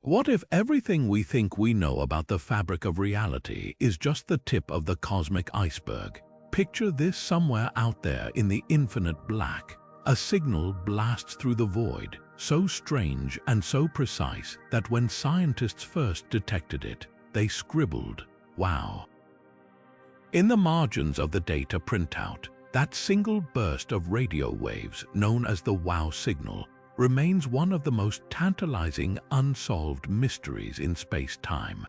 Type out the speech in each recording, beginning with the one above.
What if everything we think we know about the fabric of reality is just the tip of the cosmic iceberg? Picture this: somewhere out there in the infinite black, a signal blasts through the void, so strange and so precise that when scientists first detected it, they scribbled, "Wow." In the margins of the data printout, that single burst of radio waves, known as the wow signal, remains one of the most tantalizing unsolved mysteries in space-time.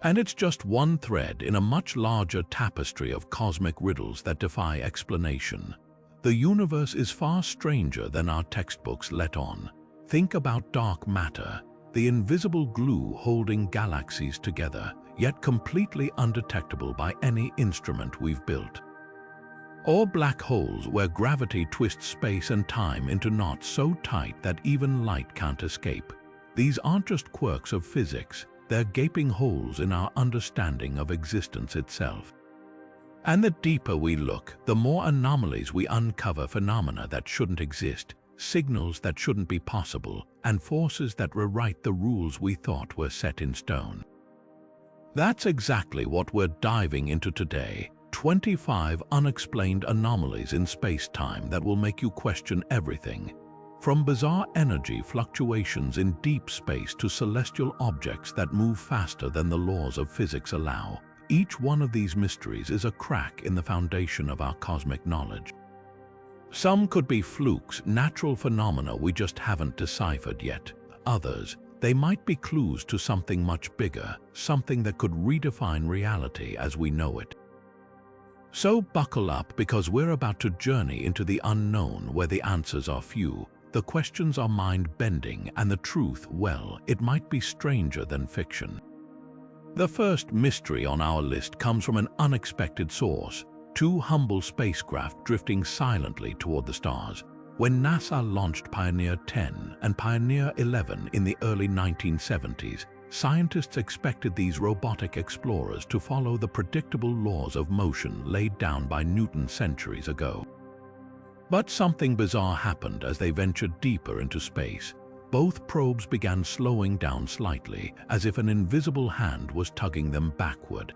And it's just one thread in a much larger tapestry of cosmic riddles that defy explanation. The universe is far stranger than our textbooks let on. Think about dark matter, the invisible glue holding galaxies together, yet completely undetectable by any instrument we've built. Or black holes, where gravity twists space and time into knots so tight that even light can't escape. These aren't just quirks of physics, they're gaping holes in our understanding of existence itself. And the deeper we look, the more anomalies we uncover: phenomena that shouldn't exist, signals that shouldn't be possible, and forces that rewrite the rules we thought were set in stone. That's exactly what we're diving into today. 25 unexplained anomalies in space-time that will make you question everything. From bizarre energy fluctuations in deep space to celestial objects that move faster than the laws of physics allow, each one of these mysteries is a crack in the foundation of our cosmic knowledge. Some could be flukes, natural phenomena we just haven't deciphered yet. Others, they might be clues to something much bigger, something that could redefine reality as we know it. So buckle up, because we're about to journey into the unknown, where the answers are few, the questions are mind-bending, and the truth, well, it might be stranger than fiction. The first mystery on our list comes from an unexpected source: two humble spacecraft drifting silently toward the stars. When NASA launched Pioneer 10 and Pioneer 11 in the early 1970s, scientists expected these robotic explorers to follow the predictable laws of motion laid down by Newton centuries ago. But something bizarre happened as they ventured deeper into space. Both probes began slowing down slightly, as if an invisible hand was tugging them backward.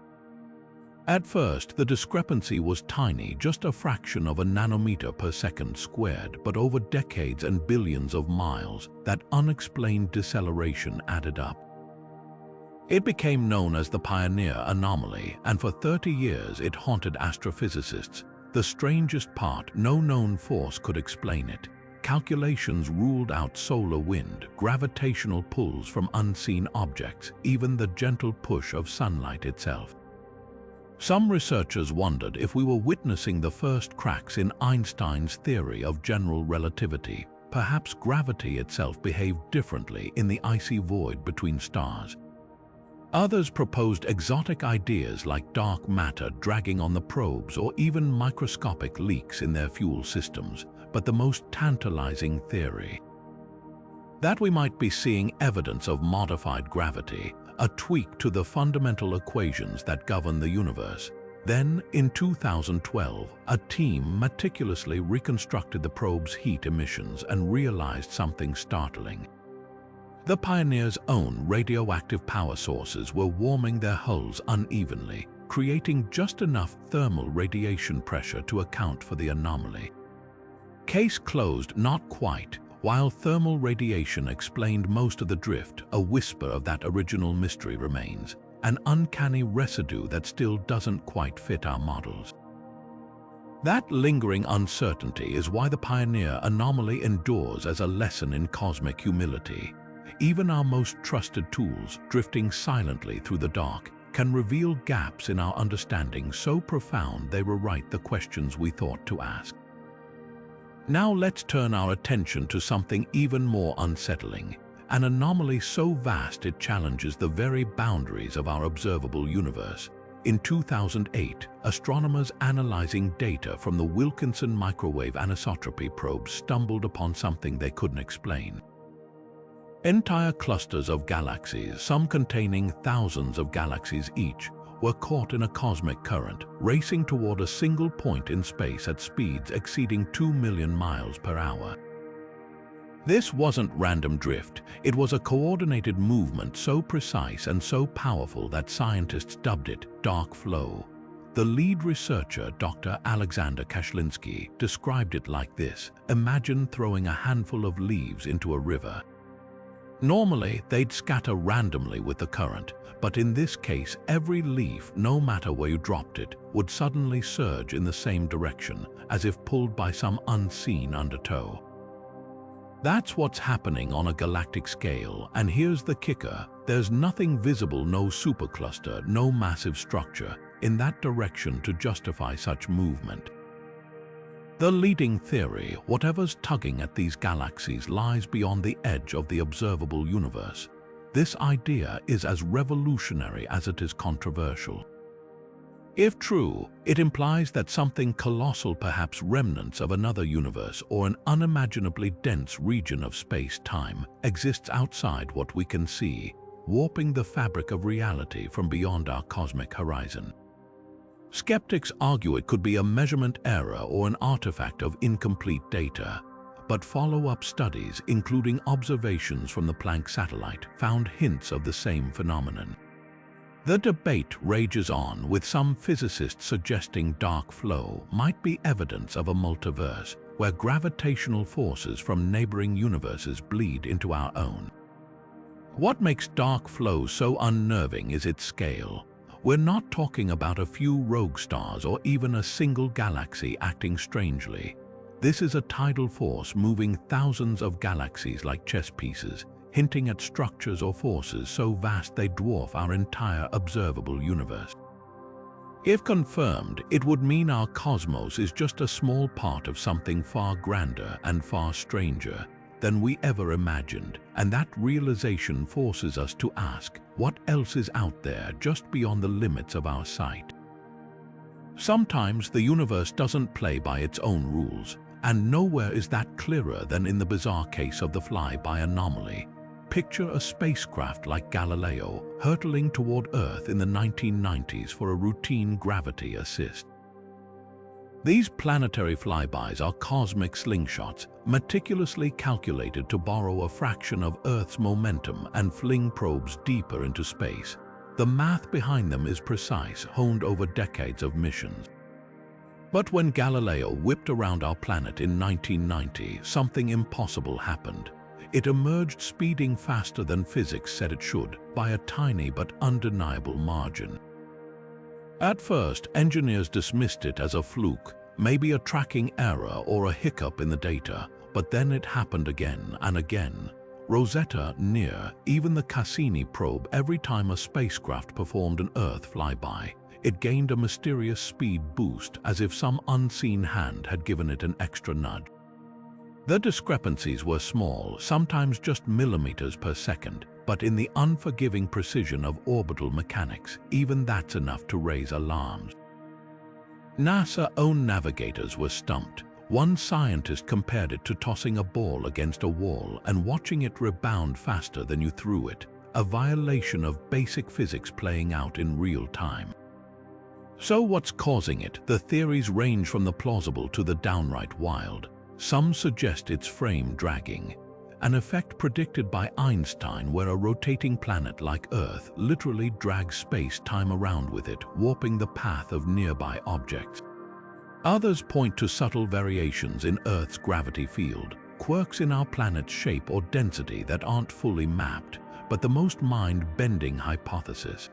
At first, the discrepancy was tiny, just a fraction of a nanometer per second squared, but over decades and billions of miles, that unexplained deceleration added up. It became known as the Pioneer Anomaly, and for 30 years it haunted astrophysicists. The strangest part: no known force could explain it. Calculations ruled out solar wind, gravitational pulls from unseen objects, even the gentle push of sunlight itself. Some researchers wondered if we were witnessing the first cracks in Einstein's theory of general relativity. Perhaps gravity itself behaved differently in the icy void between stars. Others proposed exotic ideas like dark matter dragging on the probes, or even microscopic leaks in their fuel systems. But the most tantalizing theory: that we might be seeing evidence of modified gravity, a tweak to the fundamental equations that govern the universe. Then, in 2012, a team meticulously reconstructed the probe's heat emissions and realized something startling. The Pioneer's own radioactive power sources were warming their hulls unevenly, creating just enough thermal radiation pressure to account for the anomaly. Case closed? Not quite. While thermal radiation explained most of the drift, a whisper of that original mystery remains, an uncanny residue that still doesn't quite fit our models. That lingering uncertainty is why the Pioneer Anomaly endures as a lesson in cosmic humility. Even our most trusted tools, drifting silently through the dark, can reveal gaps in our understanding so profound they rewrite the questions we thought to ask. Now let's turn our attention to something even more unsettling: an anomaly so vast it challenges the very boundaries of our observable universe. In 2008, astronomers analyzing data from the Wilkinson microwave anisotropy probe stumbled upon something they couldn't explain. Entire clusters of galaxies, some containing thousands of galaxies each, were caught in a cosmic current, racing toward a single point in space at speeds exceeding 2 million miles per hour. This wasn't random drift, it was a coordinated movement so precise and so powerful that scientists dubbed it dark flow. The lead researcher, Dr. Alexander Kashlinsky, described it like this: imagine throwing a handful of leaves into a river. Normally, they'd scatter randomly with the current, but in this case, every leaf, no matter where you dropped it, would suddenly surge in the same direction, as if pulled by some unseen undertow. That's what's happening on a galactic scale, and here's the kicker: there's nothing visible, no supercluster, no massive structure, in that direction to justify such movement. The leading theory, whatever's tugging at these galaxies, lies beyond the edge of the observable universe. This idea is as revolutionary as it is controversial. If true, it implies that something colossal, perhaps remnants of another universe or an unimaginably dense region of space-time, exists outside what we can see, warping the fabric of reality from beyond our cosmic horizon. Skeptics argue it could be a measurement error or an artifact of incomplete data, but follow-up studies, including observations from the Planck satellite, found hints of the same phenomenon. The debate rages on, with some physicists suggesting dark flow might be evidence of a multiverse, where gravitational forces from neighboring universes bleed into our own. What makes dark flow so unnerving is its scale. We're not talking about a few rogue stars or even a single galaxy acting strangely. This is a tidal force moving thousands of galaxies like chess pieces, hinting at structures or forces so vast they dwarf our entire observable universe. If confirmed, it would mean our cosmos is just a small part of something far grander and far stranger than we ever imagined, and that realization forces us to ask, what else is out there just beyond the limits of our sight? Sometimes the universe doesn't play by its own rules, and nowhere is that clearer than in the bizarre case of the Flyby Anomaly. Picture a spacecraft like Galileo hurtling toward Earth in the 1990s for a routine gravity assist. These planetary flybys are cosmic slingshots, meticulously calculated to borrow a fraction of Earth's momentum and fling probes deeper into space. The math behind them is precise, honed over decades of missions. But when Galileo whipped around our planet in 1990, something impossible happened. It emerged speeding faster than physics said it should, by a tiny but undeniable margin. At first, engineers dismissed it as a fluke, maybe a tracking error or a hiccup in the data, but then it happened again and again. Rosetta, Near, even the Cassini probe, every time a spacecraft performed an Earth flyby, it gained a mysterious speed boost, as if some unseen hand had given it an extra nudge. The discrepancies were small, sometimes just millimeters per second, but in the unforgiving precision of orbital mechanics, even that's enough to raise alarms. NASA's own navigators were stumped. One scientist compared it to tossing a ball against a wall and watching it rebound faster than you threw it, a violation of basic physics playing out in real time. So what's causing it? The theories range from the plausible to the downright wild. Some suggest it's frame dragging, an effect predicted by Einstein where a rotating planet like Earth literally drags space-time around with it, warping the path of nearby objects. Others point to subtle variations in Earth's gravity field, quirks in our planet's shape or density that aren't fully mapped, but the most mind-bending hypothesis: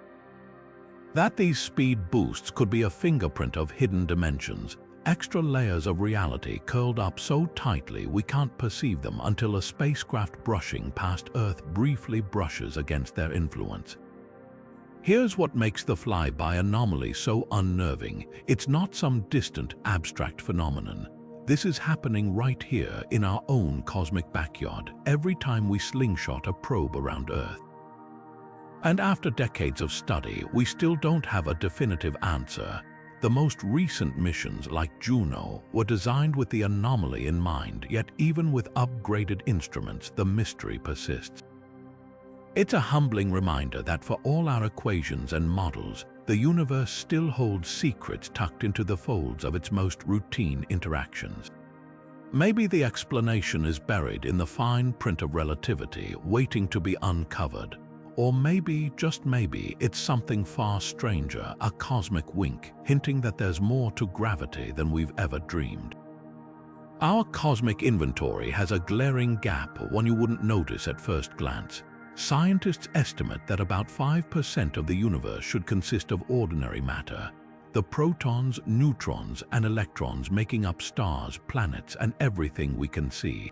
that these speed boosts could be a fingerprint of hidden dimensions, extra layers of reality curled up so tightly we can't perceive them until a spacecraft brushing past Earth briefly brushes against their influence. Here's what makes the Flyby Anomaly so unnerving. It's not some distant, abstract phenomenon. This is happening right here in our own cosmic backyard, every time we slingshot a probe around Earth. And after decades of study, we still don't have a definitive answer. The most recent missions, like Juno, were designed with the anomaly in mind, yet even with upgraded instruments, the mystery persists. It's a humbling reminder that for all our equations and models, the universe still holds secrets tucked into the folds of its most routine interactions. Maybe the explanation is buried in the fine print of relativity, waiting to be uncovered. Or maybe, just maybe, it's something far stranger, a cosmic wink, hinting that there's more to gravity than we've ever dreamed. Our cosmic inventory has a glaring gap, one you wouldn't notice at first glance. Scientists estimate that about 5% of the universe should consist of ordinary matter, the protons, neutrons, and electrons making up stars, planets, and everything we can see.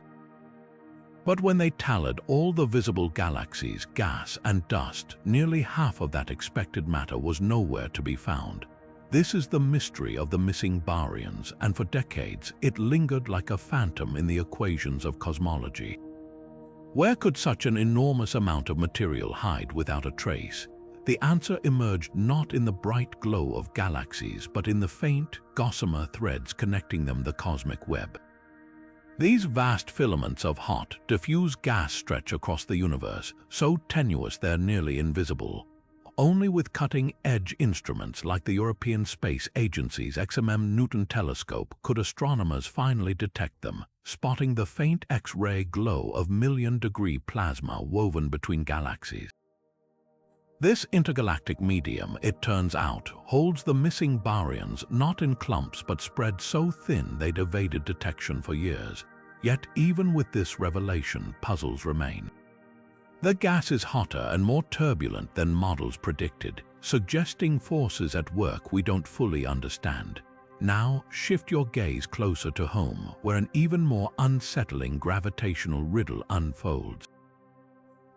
But when they tallied all the visible galaxies, gas, and dust, nearly half of that expected matter was nowhere to be found. This is the mystery of the missing baryons, and for decades it lingered like a phantom in the equations of cosmology. Where could such an enormous amount of material hide without a trace? The answer emerged not in the bright glow of galaxies, but in the faint, gossamer threads connecting them, the cosmic web. These vast filaments of hot, diffuse gas stretch across the universe, so tenuous they're nearly invisible. Only with cutting-edge instruments like the European Space Agency's XMM-Newton telescope could astronomers finally detect them, spotting the faint X-ray glow of million-degree plasma woven between galaxies. This intergalactic medium, it turns out, holds the missing baryons not in clumps but spread so thin they'd evaded detection for years. Yet even with this revelation, puzzles remain. The gas is hotter and more turbulent than models predicted, suggesting forces at work we don't fully understand. Now, shift your gaze closer to home, where an even more unsettling gravitational riddle unfolds.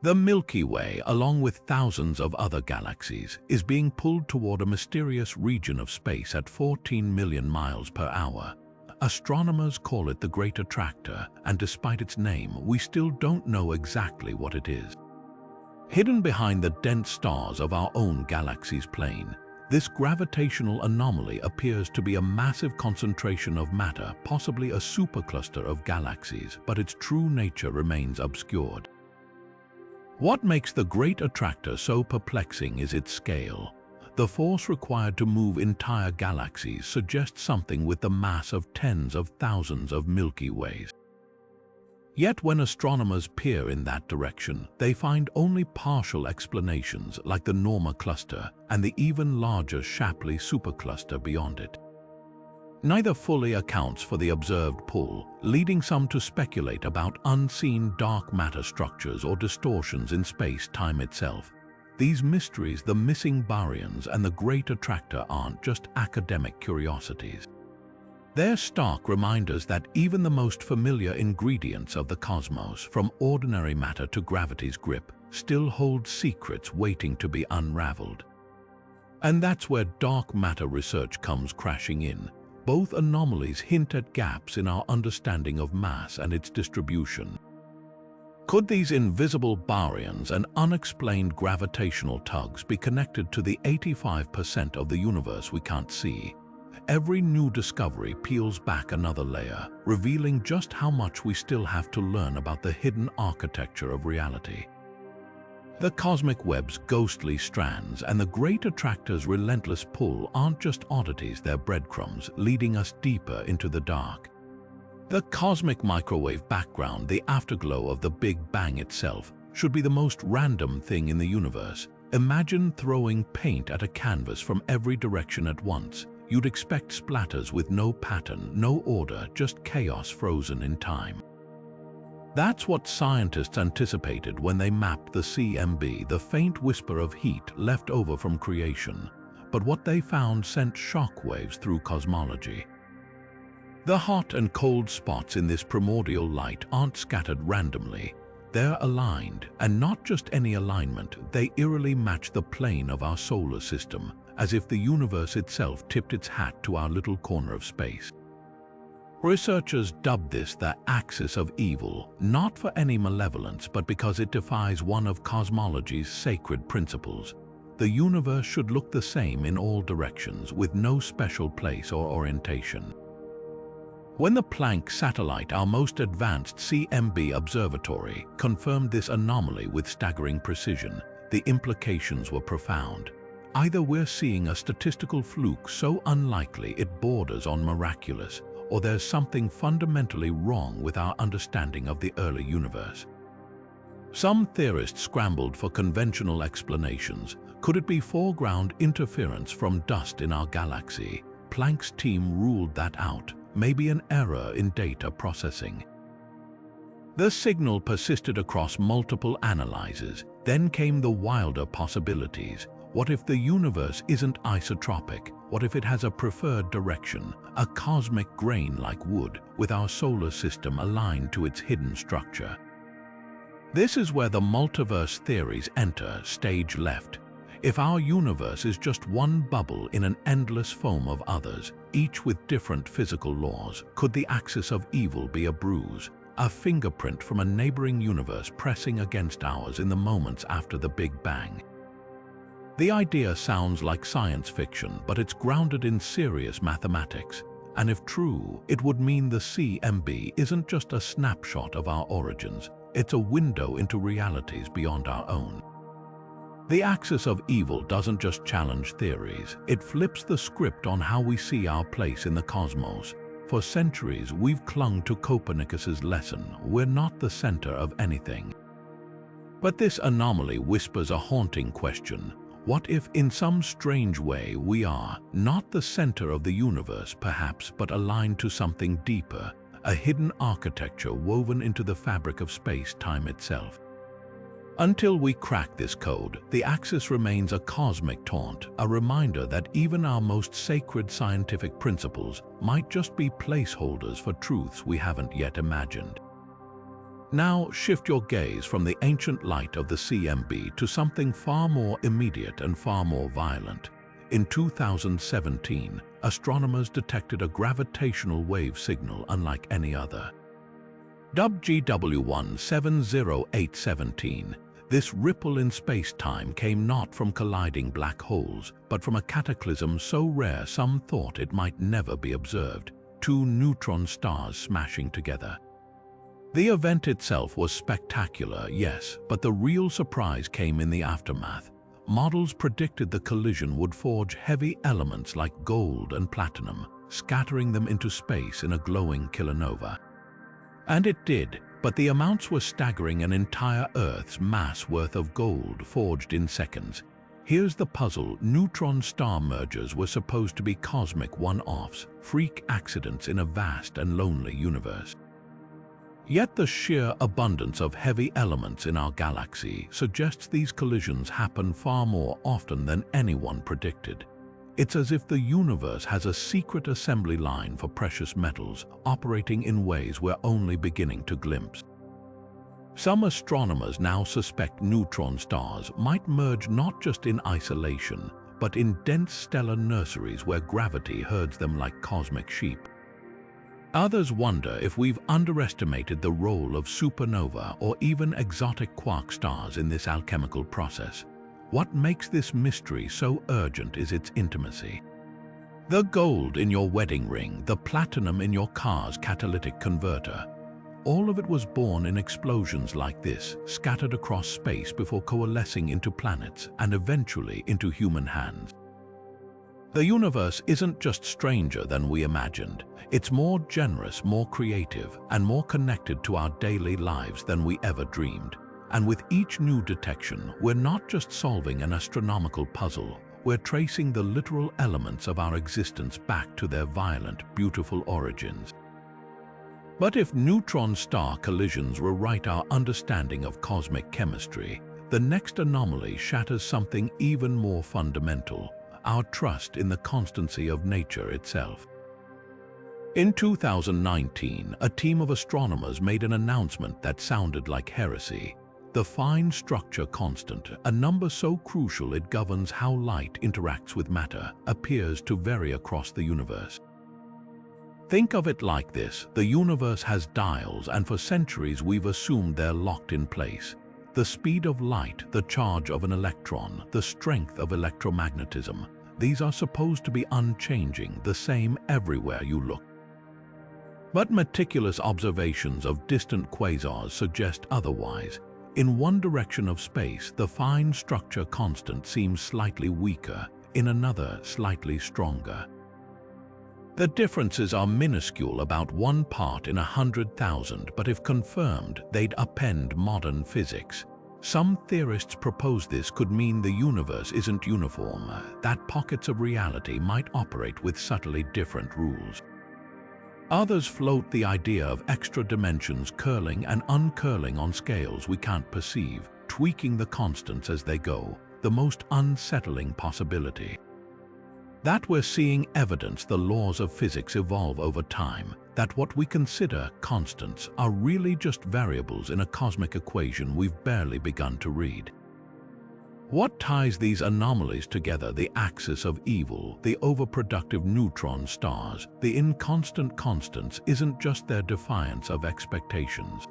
The Milky Way, along with thousands of other galaxies, is being pulled toward a mysterious region of space at 14 million miles per hour. Astronomers call it the Great Attractor, and despite its name, we still don't know exactly what it is. Hidden behind the dense stars of our own galaxy's plane, this gravitational anomaly appears to be a massive concentration of matter, possibly a supercluster of galaxies, but its true nature remains obscured. What makes the Great Attractor so perplexing is its scale. The force required to move entire galaxies suggests something with the mass of tens of thousands of Milky Ways. Yet when astronomers peer in that direction, they find only partial explanations like the Norma cluster and the even larger Shapley supercluster beyond it. Neither fully accounts for the observed pull, leading some to speculate about unseen dark matter structures or distortions in space-time itself. These mysteries, the missing baryons and the Great Attractor, aren't just academic curiosities. They're stark reminders that even the most familiar ingredients of the cosmos, from ordinary matter to gravity's grip, still hold secrets waiting to be unraveled. And that's where dark matter research comes crashing in. Both anomalies hint at gaps in our understanding of mass and its distribution. Could these invisible baryons and unexplained gravitational tugs be connected to the 85% of the universe we can't see? Every new discovery peels back another layer, revealing just how much we still have to learn about the hidden architecture of reality. The cosmic web's ghostly strands and the Great Attractor's relentless pull aren't just oddities, they're breadcrumbs leading us deeper into the dark. The cosmic microwave background, the afterglow of the Big Bang itself, should be the most random thing in the universe. Imagine throwing paint at a canvas from every direction at once. You'd expect splatters with no pattern, no order, just chaos frozen in time. That's what scientists anticipated when they mapped the CMB, the faint whisper of heat left over from creation. But what they found sent shockwaves through cosmology. The hot and cold spots in this primordial light aren't scattered randomly. They're aligned, and not just any alignment, they eerily match the plane of our solar system, as if the universe itself tipped its hat to our little corner of space. Researchers dubbed this the axis of evil, not for any malevolence, but because it defies one of cosmology's sacred principles. The universe should look the same in all directions, with no special place or orientation. When the Planck satellite, our most advanced CMB observatory, confirmed this anomaly with staggering precision, the implications were profound. Either we're seeing a statistical fluke so unlikely it borders on miraculous, or there's something fundamentally wrong with our understanding of the early universe. Some theorists scrambled for conventional explanations. Could it be foreground interference from dust in our galaxy? Planck's team ruled that out. Maybe an error in data processing. The signal persisted across multiple analyses. Then came the wilder possibilities. What if the universe isn't isotropic? What if it has a preferred direction, a cosmic grain like wood, with our solar system aligned to its hidden structure? This is where the multiverse theories enter stage left. If our universe is just one bubble in an endless foam of others, each with different physical laws, could the axis of evil be a bruise, a fingerprint from a neighboring universe pressing against ours in the moments after the Big Bang? The idea sounds like science fiction, but it's grounded in serious mathematics. And if true, it would mean the CMB isn't just a snapshot of our origins, it's a window into realities beyond our own. The axis of evil doesn't just challenge theories, it flips the script on how we see our place in the cosmos. For centuries, we've clung to Copernicus's lesson, we're not the center of anything. But this anomaly whispers a haunting question. What if, in some strange way, we are not the center of the universe, perhaps, but aligned to something deeper, a hidden architecture woven into the fabric of space-time itself? Until we crack this code, the axis remains a cosmic taunt, a reminder that even our most sacred scientific principles might just be placeholders for truths we haven't yet imagined. Now shift your gaze from the ancient light of the CMB to something far more immediate and far more violent. In 2017, astronomers detected a gravitational wave signal unlike any other. Dubbed GW170817, this ripple in space-time came not from colliding black holes, but from a cataclysm so rare some thought it might never be observed: two neutron stars smashing together. The event itself was spectacular, yes, but the real surprise came in the aftermath. Models predicted the collision would forge heavy elements like gold and platinum, scattering them into space in a glowing kilonova. And it did, but the amounts were staggering: an entire Earth's mass worth of gold forged in seconds. Here's the puzzle: neutron star mergers were supposed to be cosmic one-offs, freak accidents in a vast and lonely universe. Yet the sheer abundance of heavy elements in our galaxy suggests these collisions happen far more often than anyone predicted. It's as if the universe has a secret assembly line for precious metals, operating in ways we're only beginning to glimpse. Some astronomers now suspect neutron stars might merge not just in isolation, but in dense stellar nurseries where gravity herds them like cosmic sheep. Others wonder if we've underestimated the role of supernova or even exotic quark stars in this alchemical process. What makes this mystery so urgent is its intimacy. The gold in your wedding ring, the platinum in your car's catalytic converter, all of it was born in explosions like this, scattered across space before coalescing into planets and eventually into human hands. The universe isn't just stranger than we imagined. It's more generous, more creative, and more connected to our daily lives than we ever dreamed. And with each new detection, we're not just solving an astronomical puzzle, we're tracing the literal elements of our existence back to their violent, beautiful origins. But if neutron star collisions rewrite our understanding of cosmic chemistry, the next anomaly shatters something even more fundamental: our trust in the constancy of nature itself. In 2019, a team of astronomers made an announcement that sounded like heresy. The fine structure constant, a number so crucial it governs how light interacts with matter, appears to vary across the universe. Think of it like this: the universe has dials, and for centuries we've assumed they're locked in place. The speed of light, the charge of an electron, the strength of electromagnetism, these are supposed to be unchanging, the same everywhere you look. But meticulous observations of distant quasars suggest otherwise. In one direction of space, the fine structure constant seems slightly weaker, in another, slightly stronger. The differences are minuscule, about 1 part in 100,000, but if confirmed, they'd upend modern physics. Some theorists propose this could mean the universe isn't uniform, that pockets of reality might operate with subtly different rules. Others float the idea of extra dimensions curling and uncurling on scales we can't perceive, tweaking the constants as they go, the most unsettling possibility. That we're seeing evidence the laws of physics evolve over time, that what we consider constants are really just variables in a cosmic equation we've barely begun to read. What ties these anomalies together? The axis of evil, the overproductive neutron stars, the inconstant constants isn't just their defiance of expectations.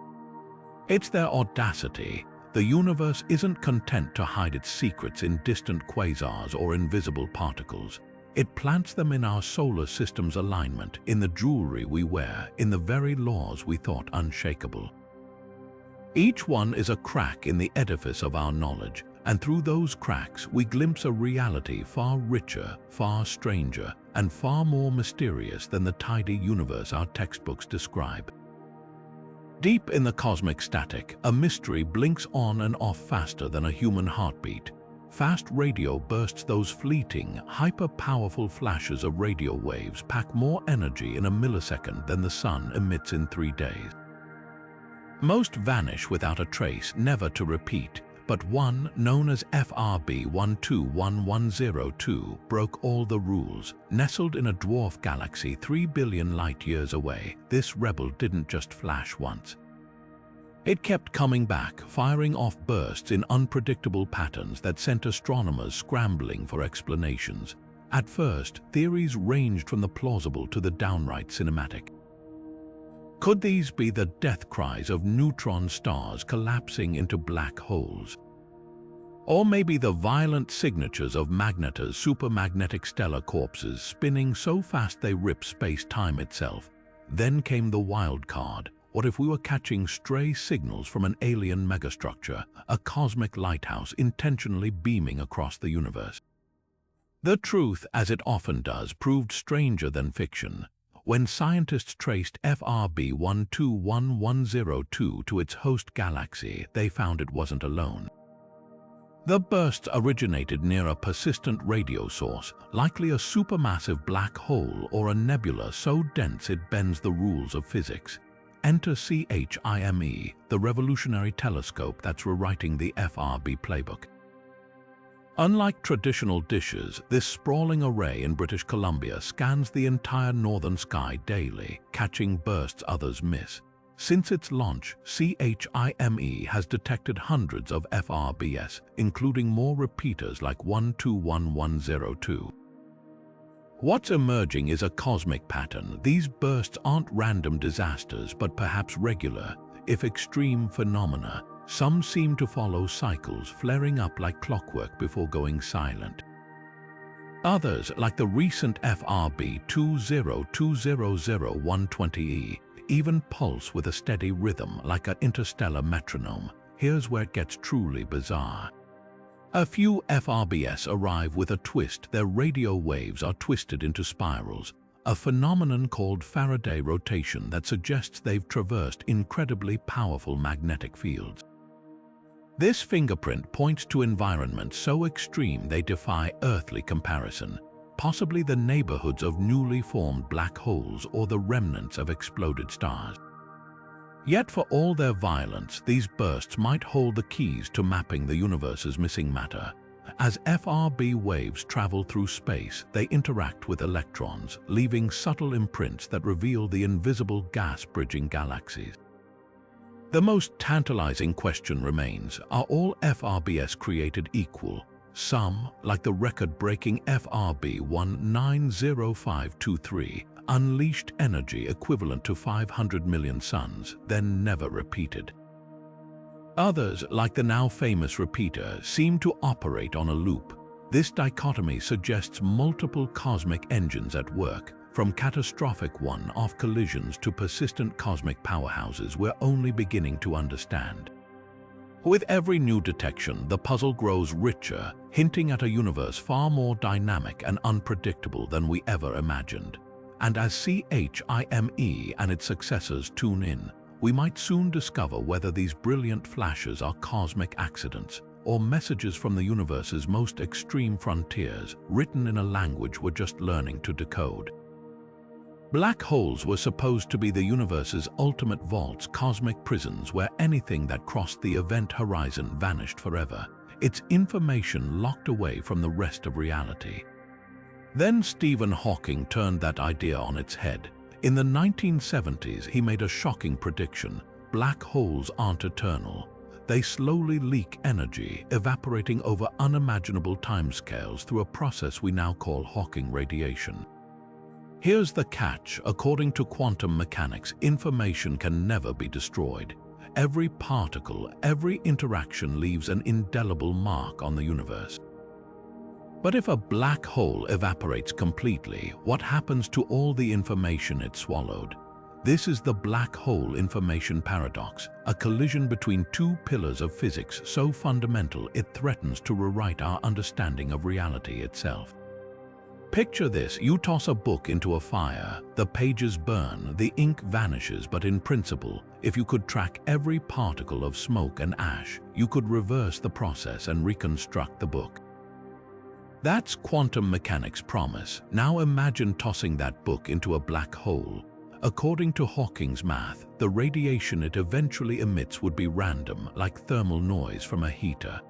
It's their audacity. The universe isn't content to hide its secrets in distant quasars or invisible particles. It plants them in our solar system's alignment, in the jewelry we wear, in the very laws we thought unshakable. Each one is a crack in the edifice of our knowledge, and through those cracks we glimpse a reality far richer, far stranger, and far more mysterious than the tidy universe our textbooks describe. Deep in the cosmic static, a mystery blinks on and off faster than a human heartbeat. Fast radio bursts, those fleeting, hyper-powerful flashes of radio waves pack more energy in a millisecond than the sun emits in 3 days. Most vanish without a trace, never to repeat, but one, known as FRB 121102, broke all the rules. Nestled in a dwarf galaxy 3 billion light-years away, this rebel didn't just flash once. It kept coming back, firing off bursts in unpredictable patterns that sent astronomers scrambling for explanations. At first, theories ranged from the plausible to the downright cinematic. Could these be the death cries of neutron stars collapsing into black holes? Or maybe the violent signatures of magnetars, supermagnetic stellar corpses spinning so fast they rip space-time itself? Then came the wild card. What if we were catching stray signals from an alien megastructure, a cosmic lighthouse intentionally beaming across the universe? The truth, as it often does, proved stranger than fiction. When scientists traced FRB 121102 to its host galaxy, they found it wasn't alone. The bursts originated near a persistent radio source, likely a supermassive black hole or a nebula so dense it bends the rules of physics. Enter CHIME, the revolutionary telescope that's rewriting the FRB playbook. Unlike traditional dishes, this sprawling array in British Columbia scans the entire northern sky daily, catching bursts others miss. Since its launch, CHIME has detected hundreds of FRBs, including more repeaters like 121102. What's emerging is a cosmic pattern. These bursts aren't random disasters, but perhaps regular, if extreme phenomena. Some seem to follow cycles, flaring up like clockwork before going silent. Others, like the recent FRB 20200120E, even pulse with a steady rhythm like an interstellar metronome. Here's where it gets truly bizarre. A few FRBs arrive with a twist. Their radio waves are twisted into spirals, a phenomenon called Faraday rotation that suggests they've traversed incredibly powerful magnetic fields. This fingerprint points to environments so extreme they defy earthly comparison, possibly the neighborhoods of newly formed black holes or the remnants of exploded stars. Yet for all their violence, these bursts might hold the keys to mapping the universe's missing matter. As FRB waves travel through space, they interact with electrons, leaving subtle imprints that reveal the invisible gas-bridging galaxies. The most tantalizing question remains, are all FRBs created equal? Some, like the record-breaking FRB 190523, unleashed energy equivalent to 500 million suns, then never repeated. Others, like the now famous repeater, seem to operate on a loop. This dichotomy suggests multiple cosmic engines at work, from catastrophic one-off collisions to persistent cosmic powerhouses we're only beginning to understand. With every new detection, the puzzle grows richer, hinting at a universe far more dynamic and unpredictable than we ever imagined. And as CHIME and its successors tune in, we might soon discover whether these brilliant flashes are cosmic accidents or messages from the universe's most extreme frontiers, written in a language we're just learning to decode. Black holes were supposed to be the universe's ultimate vaults, cosmic prisons where anything that crossed the event horizon vanished forever, its information locked away from the rest of reality. Then Stephen Hawking turned that idea on its head. In the 1970s, he made a shocking prediction: black holes aren't eternal. They slowly leak energy, evaporating over unimaginable timescales through a process we now call Hawking radiation. Here's the catch: according to quantum mechanics, information can never be destroyed. Every particle, every interaction leaves an indelible mark on the universe. But if a black hole evaporates completely, what happens to all the information it swallowed? This is the black hole information paradox, a collision between two pillars of physics so fundamental it threatens to rewrite our understanding of reality itself. Picture this: you toss a book into a fire, the pages burn, the ink vanishes, but in principle, if you could track every particle of smoke and ash, you could reverse the process and reconstruct the book. That's quantum mechanics' promise. Now imagine tossing that book into a black hole. According to Hawking's math, the radiation it eventually emits would be random, like thermal noise from a heater.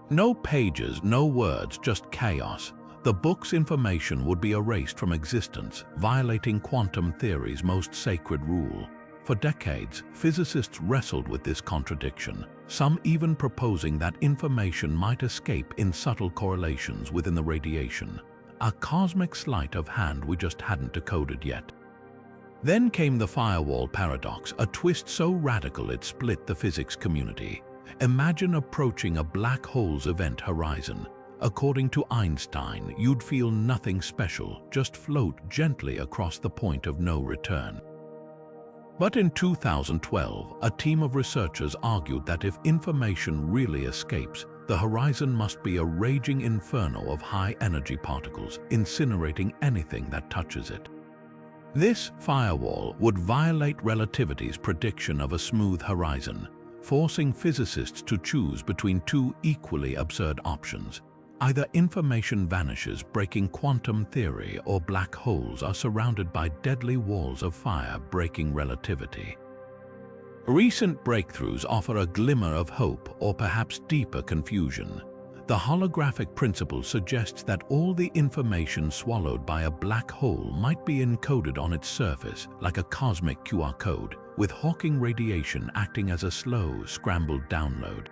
No pages, no words, just chaos. The book's information would be erased from existence, violating quantum theory's most sacred rule. For decades, physicists wrestled with this contradiction, some even proposing that information might escape in subtle correlations within the radiation, a cosmic sleight of hand we just hadn't decoded yet. Then came the firewall paradox, a twist so radical it split the physics community. Imagine approaching a black hole's event horizon. According to Einstein, you'd feel nothing special, just float gently across the point of no return. But in 2012, a team of researchers argued that if information really escapes, the horizon must be a raging inferno of high-energy particles, incinerating anything that touches it. This firewall would violate relativity's prediction of a smooth horizon, forcing physicists to choose between two equally absurd options. Either information vanishes, breaking quantum theory, or black holes are surrounded by deadly walls of fire, breaking relativity. Recent breakthroughs offer a glimmer of hope, or perhaps deeper confusion. The holographic principle suggests that all the information swallowed by a black hole might be encoded on its surface, like a cosmic QR code, with Hawking radiation acting as a slow, scrambled download.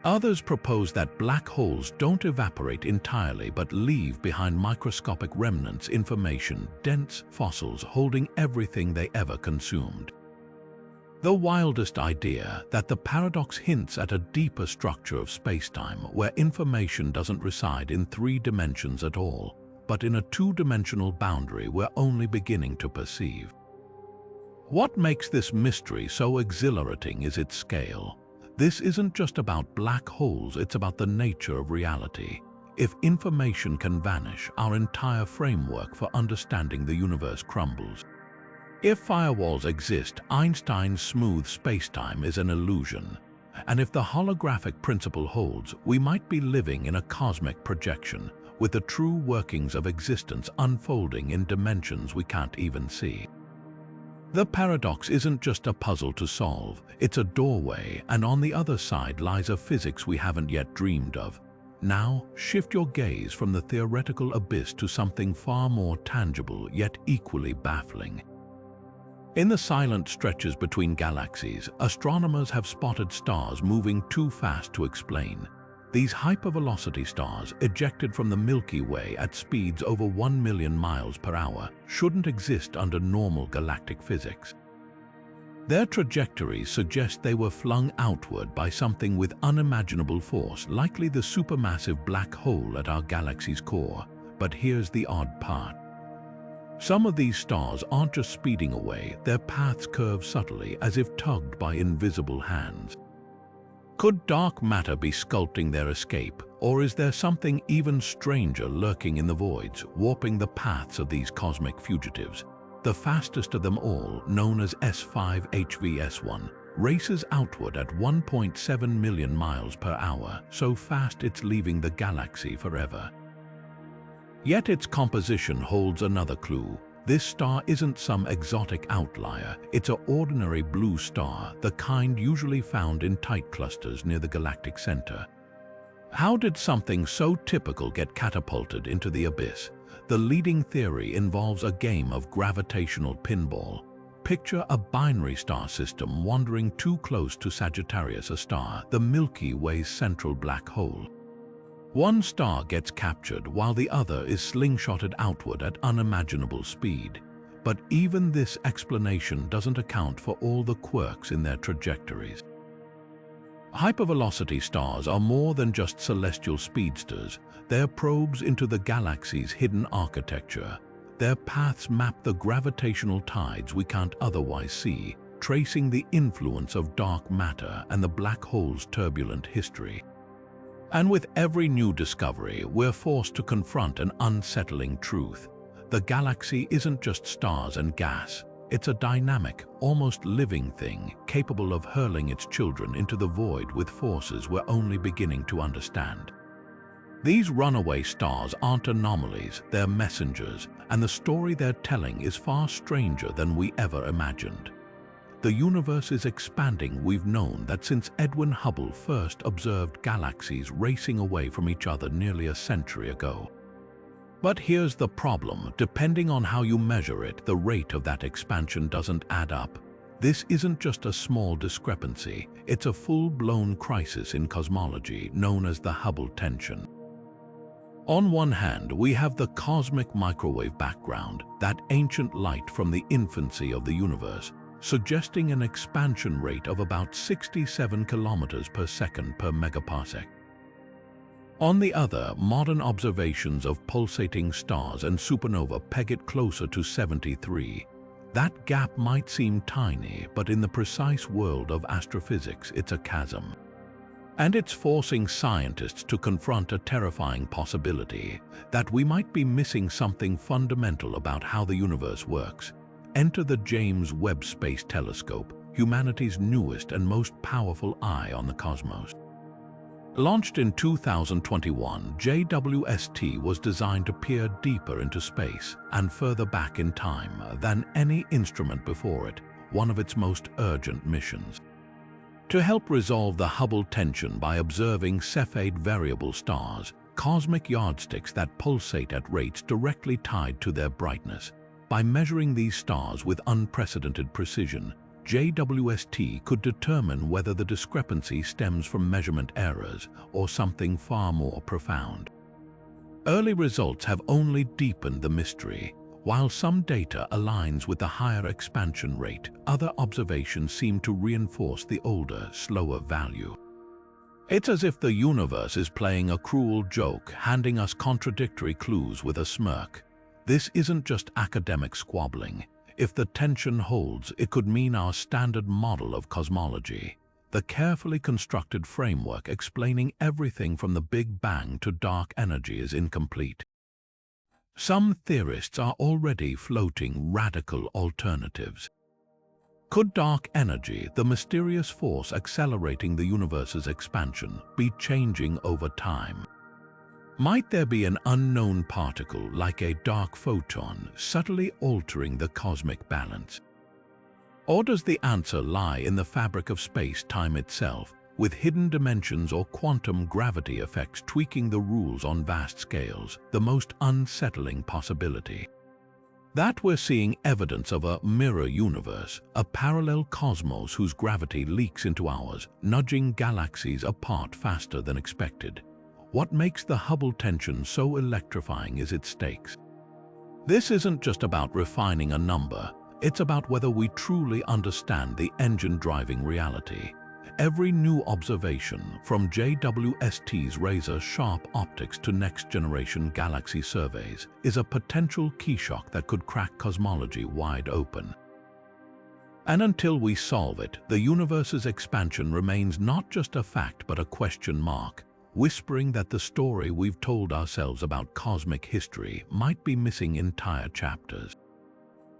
Others propose that black holes don't evaporate entirely but leave behind microscopic remnants, information, dense fossils holding everything they ever consumed. The wildest idea, that the paradox hints at a deeper structure of spacetime where information doesn't reside in 3 dimensions at all, but in a 2-dimensional boundary we're only beginning to perceive. What makes this mystery so exhilarating is its scale. This isn't just about black holes, it's about the nature of reality. If information can vanish, our entire framework for understanding the universe crumbles. If firewalls exist, Einstein's smooth spacetime is an illusion. And if the holographic principle holds, we might be living in a cosmic projection, with the true workings of existence unfolding in dimensions we can't even see. The paradox isn't just a puzzle to solve, it's a doorway, and on the other side lies a physics we haven't yet dreamed of. Now, shift your gaze from the theoretical abyss to something far more tangible, yet equally baffling. In the silent stretches between galaxies, astronomers have spotted stars moving too fast to explain. These hypervelocity stars, ejected from the Milky Way at speeds over 1 million miles per hour, shouldn't exist under normal galactic physics. Their trajectories suggest they were flung outward by something with unimaginable force, likely the supermassive black hole at our galaxy's core. But here's the odd part. Some of these stars aren't just speeding away, their paths curve subtly, as if tugged by invisible hands. Could dark matter be sculpting their escape, Or is there something even stranger lurking in the voids, warping the paths of these cosmic fugitives? The fastest of them all, known as S5 HVS1, races outward at 1.7 million miles per hour, so fast it's leaving the galaxy forever. Yet its composition holds another clue. This star isn't some exotic outlier, it's an ordinary blue star, the kind usually found in tight clusters near the galactic center. How did something so typical get catapulted into the abyss? The leading theory involves a game of gravitational pinball. Picture a binary star system wandering too close to Sagittarius, a star, the Milky Way's central black hole. One star gets captured while the other is slingshotted outward at unimaginable speed. But even this explanation doesn't account for all the quirks in their trajectories. Hypervelocity stars are more than just celestial speedsters. They're probes into the galaxy's hidden architecture. Their paths map the gravitational tides we can't otherwise see, tracing the influence of dark matter and the black hole's turbulent history. And with every new discovery, we're forced to confront an unsettling truth. The galaxy isn't just stars and gas. It's a dynamic, almost living thing, capable of hurling its children into the void with forces we're only beginning to understand. These runaway stars aren't anomalies, they're messengers, and the story they're telling is far stranger than we ever imagined. The universe is expanding. We've known that since Edwin Hubble first observed galaxies racing away from each other nearly a century ago. But here's the problem. Depending on how you measure it, the rate of that expansion doesn't add up. This isn't just a small discrepancy, it's a full-blown crisis in cosmology known as the Hubble tension. On one hand, we have the cosmic microwave background, that ancient light from the infancy of the universe, suggesting an expansion rate of about 67 kilometers per second per megaparsec. On the other, modern observations of pulsating stars and supernova peg it closer to 73. That gap might seem tiny, but in the precise world of astrophysics, it's a chasm. And it's forcing scientists to confront a terrifying possibility that we might be missing something fundamental about how the universe works. Enter the James Webb Space Telescope, humanity's newest and most powerful eye on the cosmos. Launched in 2021, JWST was designed to peer deeper into space and further back in time than any instrument before it, one of its most urgent missions. To help resolve the Hubble tension by observing Cepheid variable stars, cosmic yardsticks that pulsate at rates directly tied to their brightness. By measuring these stars with unprecedented precision, JWST could determine whether the discrepancy stems from measurement errors or something far more profound. Early results have only deepened the mystery. While some data aligns with the higher expansion rate, other observations seem to reinforce the older, slower value. It's as if the universe is playing a cruel joke, handing us contradictory clues with a smirk. This isn't just academic squabbling. If the tension holds, it could mean our standard model of cosmology, the carefully constructed framework explaining everything from the Big Bang to dark energy, is incomplete. Some theorists are already floating radical alternatives. Could dark energy, the mysterious force accelerating the universe's expansion, be changing over time? Might there be an unknown particle like a dark photon subtly altering the cosmic balance? Or does the answer lie in the fabric of space-time itself, with hidden dimensions or quantum gravity effects tweaking the rules on vast scales, the most unsettling possibility? That we're seeing evidence of a mirror universe, a parallel cosmos whose gravity leaks into ours, nudging galaxies apart faster than expected. What makes the Hubble tension so electrifying is its stakes. This isn't just about refining a number, it's about whether we truly understand the engine driving reality. Every new observation, from JWST's razor-sharp optics to next-generation galaxy surveys, is a potential key shock that could crack cosmology wide open. And until we solve it, the universe's expansion remains not just a fact but a question mark. whispering that the story we've told ourselves about cosmic history might be missing entire chapters.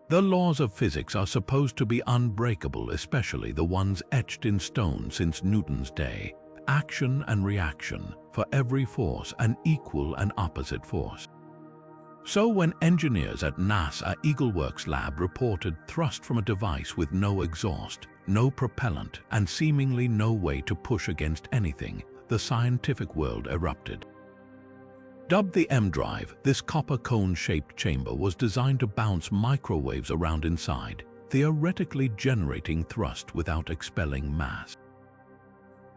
The laws of physics are supposed to be unbreakable, especially the ones etched in stone since Newton's day. Action and reaction, for every force an equal and opposite force. So when engineers at NASA Eagleworks lab reported thrust from a device with no exhaust, no propellant, and seemingly no way to push against anything, the scientific world erupted. Dubbed the M drive, this copper cone-shaped chamber was designed to bounce microwaves around inside, theoretically generating thrust without expelling mass.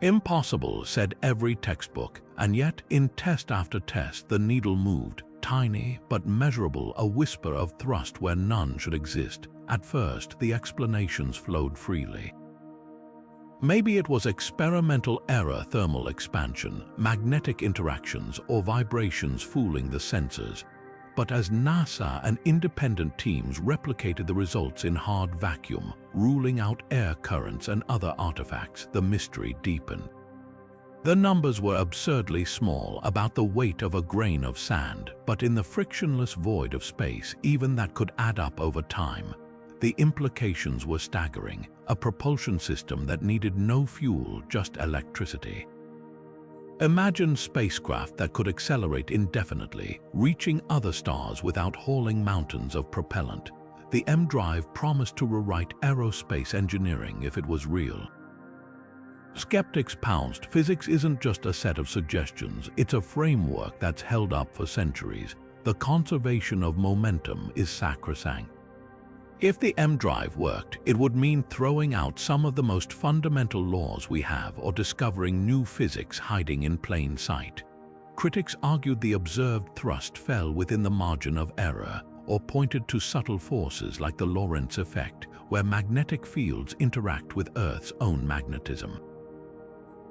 Impossible, said every textbook, and yet in test after test the needle moved, tiny but measurable, a whisper of thrust where none should exist. At first, the explanations flowed freely. Maybe it was experimental error, thermal expansion, magnetic interactions, or vibrations fooling the sensors. But as NASA and independent teams replicated the results in hard vacuum, ruling out air currents and other artifacts, the mystery deepened. The numbers were absurdly small, about the weight of a grain of sand, but in the frictionless void of space, even that could add up over time. The implications were staggering, a propulsion system that needed no fuel, just electricity. Imagine spacecraft that could accelerate indefinitely, reaching other stars without hauling mountains of propellant. The M drive promised to rewrite aerospace engineering if it was real. Skeptics pounced. Physics isn't just a set of suggestions, it's a framework that's held up for centuries. The conservation of momentum is sacrosanct. If the M drive worked, it would mean throwing out some of the most fundamental laws we have or discovering new physics hiding in plain sight. Critics argued the observed thrust fell within the margin of error or pointed to subtle forces like the Lorentz effect, where magnetic fields interact with Earth's own magnetism.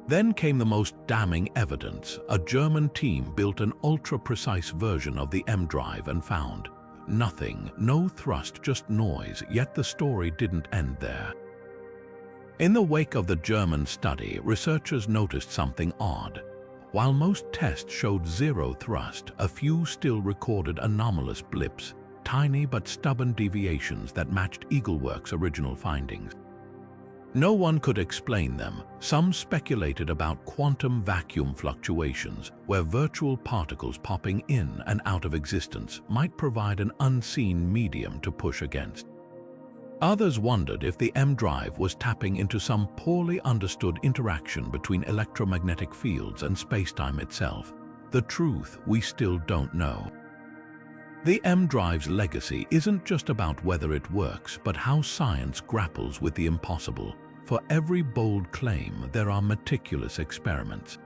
Then came the most damning evidence. A German team built an ultra-precise version of the M drive and found nothing, no thrust, just noise, yet the story didn't end there. In the wake of the German study, researchers noticed something odd. While most tests showed zero thrust, a few still recorded anomalous blips, tiny but stubborn deviations that matched Eagleworks' original findings. No one could explain them. Some speculated about quantum vacuum fluctuations, where virtual particles popping in and out of existence might provide an unseen medium to push against. Others wondered if the M drive was tapping into some poorly understood interaction between electromagnetic fields and spacetime itself. The truth, we still don't know. The M drive's legacy isn't just about whether it works, but how science grapples with the impossible. For every bold claim, there are meticulous experiments.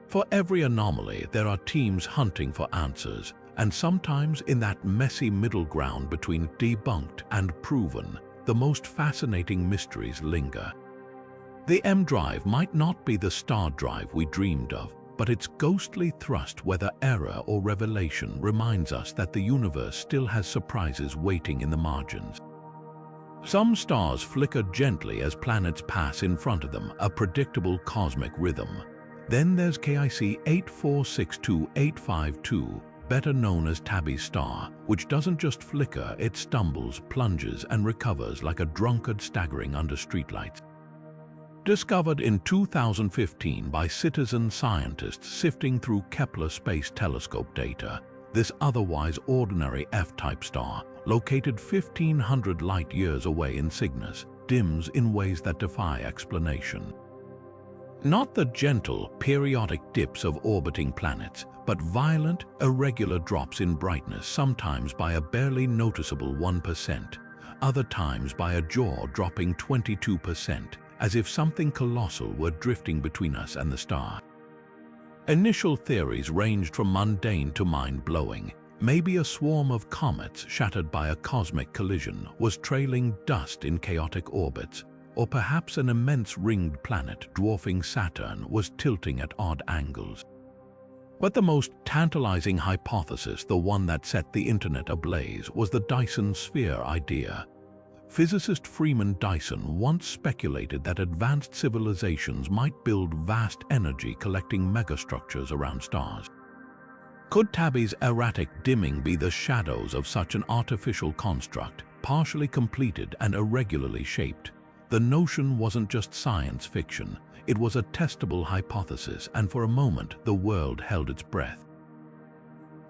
For every anomaly, there are teams hunting for answers, and sometimes in that messy middle ground between debunked and proven, the most fascinating mysteries linger. The M drive might not be the star drive we dreamed of, but its ghostly thrust, whether error or revelation, reminds us that the universe still has surprises waiting in the margins. Some stars flicker gently as planets pass in front of them, a predictable cosmic rhythm. Then there's KIC 8462852, better known as Tabby's star, which doesn't just flicker, it stumbles, plunges, and recovers like a drunkard staggering under streetlights. Discovered in 2015 by citizen scientists sifting through Kepler Space Telescope data, this otherwise ordinary F-type star, located 1,500 light-years away in Cygnus, dims in ways that defy explanation. Not the gentle, periodic dips of orbiting planets, but violent, irregular drops in brightness, sometimes by a barely noticeable 1%, other times by a jaw-dropping 22%, as if something colossal were drifting between us and the star. Initial theories ranged from mundane to mind-blowing. Maybe a swarm of comets shattered by a cosmic collision was trailing dust in chaotic orbits, or perhaps an immense ringed planet dwarfing Saturn was tilting at odd angles. But the most tantalizing hypothesis, the one that set the internet ablaze, was the Dyson sphere idea. Physicist Freeman Dyson once speculated that advanced civilizations might build vast energy-collecting megastructures around stars. Could Tabby's erratic dimming be the shadows of such an artificial construct, partially completed and irregularly shaped? The notion wasn't just science fiction, it was a testable hypothesis, and for a moment the world held its breath.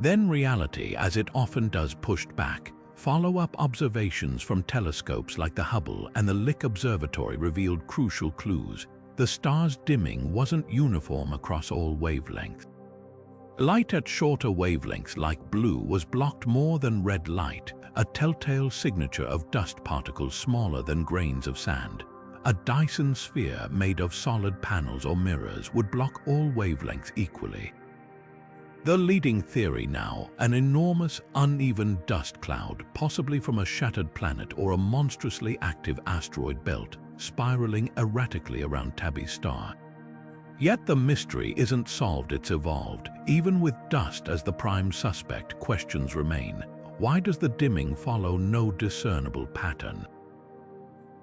Then reality, as it often does, pushed back. Follow-up observations from telescopes like the Hubble and the Lick Observatory revealed crucial clues. The star's dimming wasn't uniform across all wavelengths. Light at shorter wavelengths like blue was blocked more than red light, a telltale signature of dust particles smaller than grains of sand. A Dyson sphere made of solid panels or mirrors would block all wavelengths equally. The leading theory now, an enormous, uneven dust cloud, possibly from a shattered planet or a monstrously active asteroid belt, spiraling erratically around Tabby's star. Yet the mystery isn't solved, it's evolved. Even with dust as the prime suspect, questions remain. Why does the dimming follow no discernible pattern?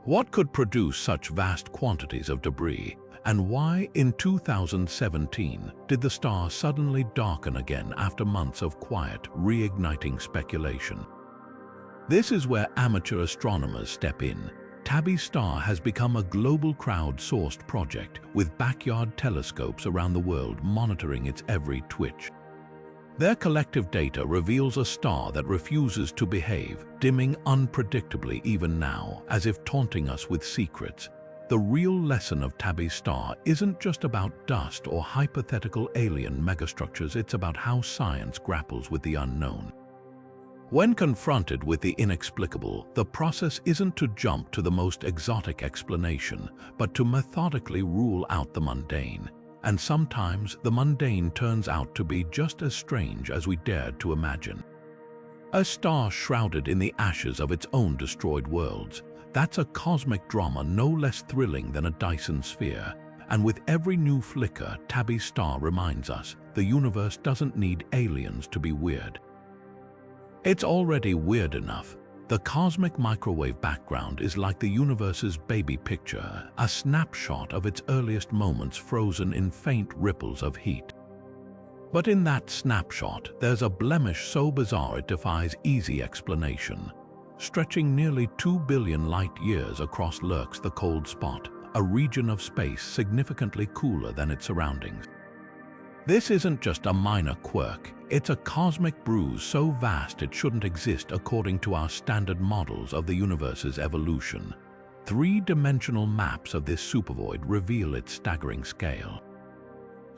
What could produce such vast quantities of debris? And why, in 2017, did the star suddenly darken again after months of quiet, reigniting speculation? This is where amateur astronomers step in. Tabby's star has become a global crowd-sourced project, with backyard telescopes around the world monitoring its every twitch. Their collective data reveals a star that refuses to behave, dimming unpredictably even now, as if taunting us with secrets. The real lesson of Tabby's star isn't just about dust or hypothetical alien megastructures, it's about how science grapples with the unknown. When confronted with the inexplicable, the process isn't to jump to the most exotic explanation, but to methodically rule out the mundane. And sometimes the mundane turns out to be just as strange as we dared to imagine. A star shrouded in the ashes of its own destroyed worlds. That's a cosmic drama no less thrilling than a Dyson sphere. And with every new flicker, Tabby's star reminds us, the universe doesn't need aliens to be weird. It's already weird enough. The cosmic microwave background is like the universe's baby picture, a snapshot of its earliest moments frozen in faint ripples of heat. But in that snapshot, there's a blemish so bizarre it defies easy explanation. Stretching nearly 2 billion light-years across lurks the cold spot, a region of space significantly cooler than its surroundings. This isn't just a minor quirk, it's a cosmic bruise so vast it shouldn't exist according to our standard models of the universe's evolution. Three-dimensional maps of this supervoid reveal its staggering scale.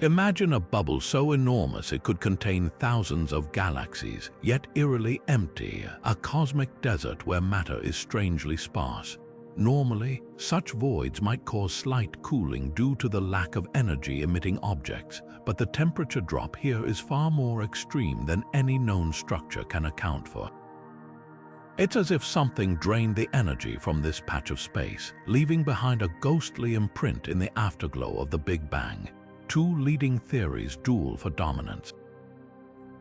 Imagine a bubble so enormous it could contain thousands of galaxies, yet eerily empty, a cosmic desert where matter is strangely sparse. Normally, such voids might cause slight cooling due to the lack of energy-emitting objects, but the temperature drop here is far more extreme than any known structure can account for. It's as if something drained the energy from this patch of space, leaving behind a ghostly imprint in the afterglow of the Big Bang. Two leading theories duel for dominance.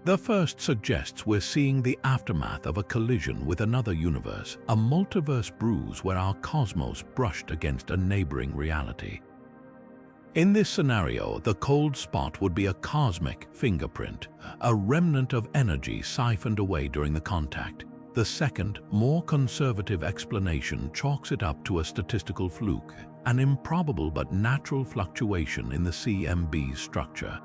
The first suggests we're seeing the aftermath of a collision with another universe, a multiverse bruise where our cosmos brushed against a neighboring reality. In this scenario, the cold spot would be a cosmic fingerprint, a remnant of energy siphoned away during the contact. The second, more conservative explanation chalks it up to a statistical fluke, an improbable but natural fluctuation in the CMB's structure.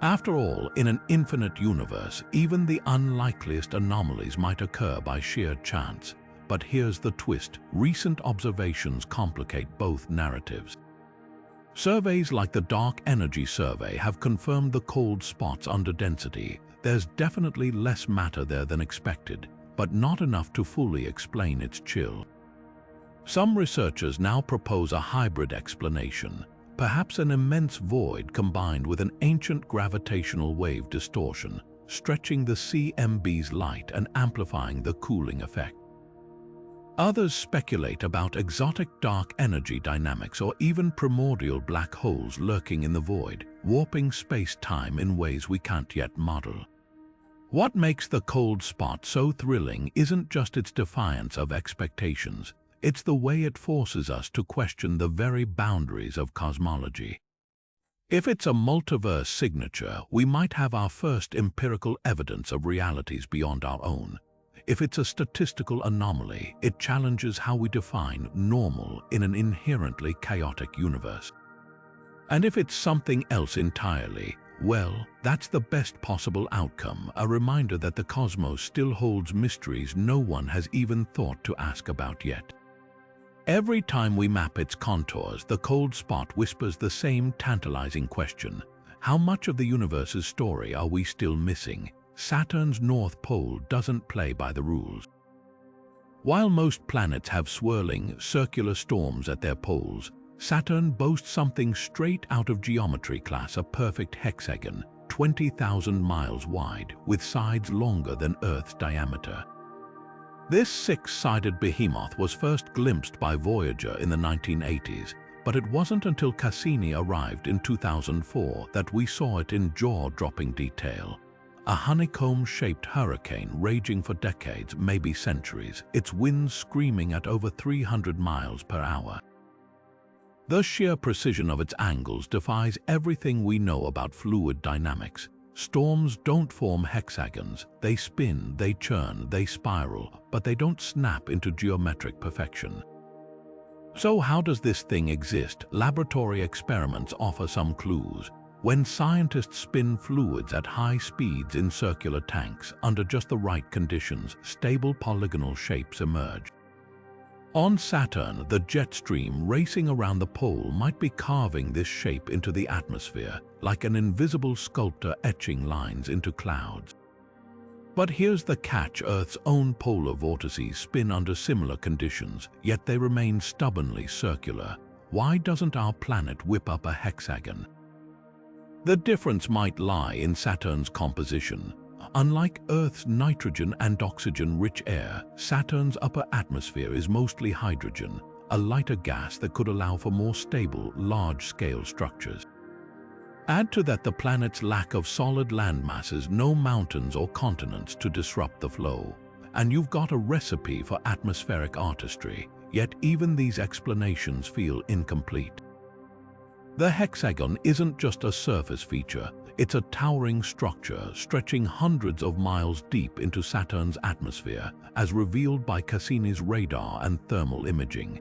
After all, in an infinite universe, even the unlikeliest anomalies might occur by sheer chance. But here's the twist: recent observations complicate both narratives. Surveys like the Dark Energy Survey have confirmed the cold spot's underdensity. There's definitely less matter there than expected, but not enough to fully explain its chill. Some researchers now propose a hybrid explanation. Perhaps an immense void combined with an ancient gravitational wave distortion, stretching the CMB's light and amplifying the cooling effect. Others speculate about exotic dark energy dynamics or even primordial black holes lurking in the void, warping space-time in ways we can't yet model. What makes the cold spot so thrilling isn't just its defiance of expectations, it's the way it forces us to question the very boundaries of cosmology. If it's a multiverse signature, we might have our first empirical evidence of realities beyond our own. If it's a statistical anomaly, it challenges how we define normal in an inherently chaotic universe. And if it's something else entirely, well, that's the best possible outcome, a reminder that the cosmos still holds mysteries no one has even thought to ask about yet. Every time we map its contours, the cold spot whispers the same tantalizing question. How much of the universe's story are we still missing? Saturn's North Pole doesn't play by the rules. While most planets have swirling, circular storms at their poles, Saturn boasts something straight out of geometry class, a perfect hexagon, 20,000 miles wide, with sides longer than Earth's diameter. This six-sided behemoth was first glimpsed by Voyager in the 1980s, but it wasn't until Cassini arrived in 2004 that we saw it in jaw-dropping detail. A honeycomb-shaped hurricane raging for decades, maybe centuries, its winds screaming at over 300 miles per hour. The sheer precision of its angles defies everything we know about fluid dynamics. Storms don't form hexagons. They spin, they churn, they spiral, but they don't snap into geometric perfection. So how does this thing exist? Laboratory experiments offer some clues. When scientists spin fluids at high speeds in circular tanks, under just the right conditions, stable polygonal shapes emerge. On Saturn, the jet stream racing around the pole might be carving this shape into the atmosphere, like an invisible sculptor etching lines into clouds. But here's the catch: Earth's own polar vortices spin under similar conditions, yet they remain stubbornly circular. Why doesn't our planet whip up a hexagon? The difference might lie in Saturn's composition. Unlike Earth's nitrogen and oxygen-rich air, Saturn's upper atmosphere is mostly hydrogen, a lighter gas that could allow for more stable, large-scale structures. Add to that the planet's lack of solid landmasses, no mountains or continents to disrupt the flow, and you've got a recipe for atmospheric artistry, yet even these explanations feel incomplete. The hexagon isn't just a surface feature, it's a towering structure stretching hundreds of miles deep into Saturn's atmosphere, as revealed by Cassini's radar and thermal imaging.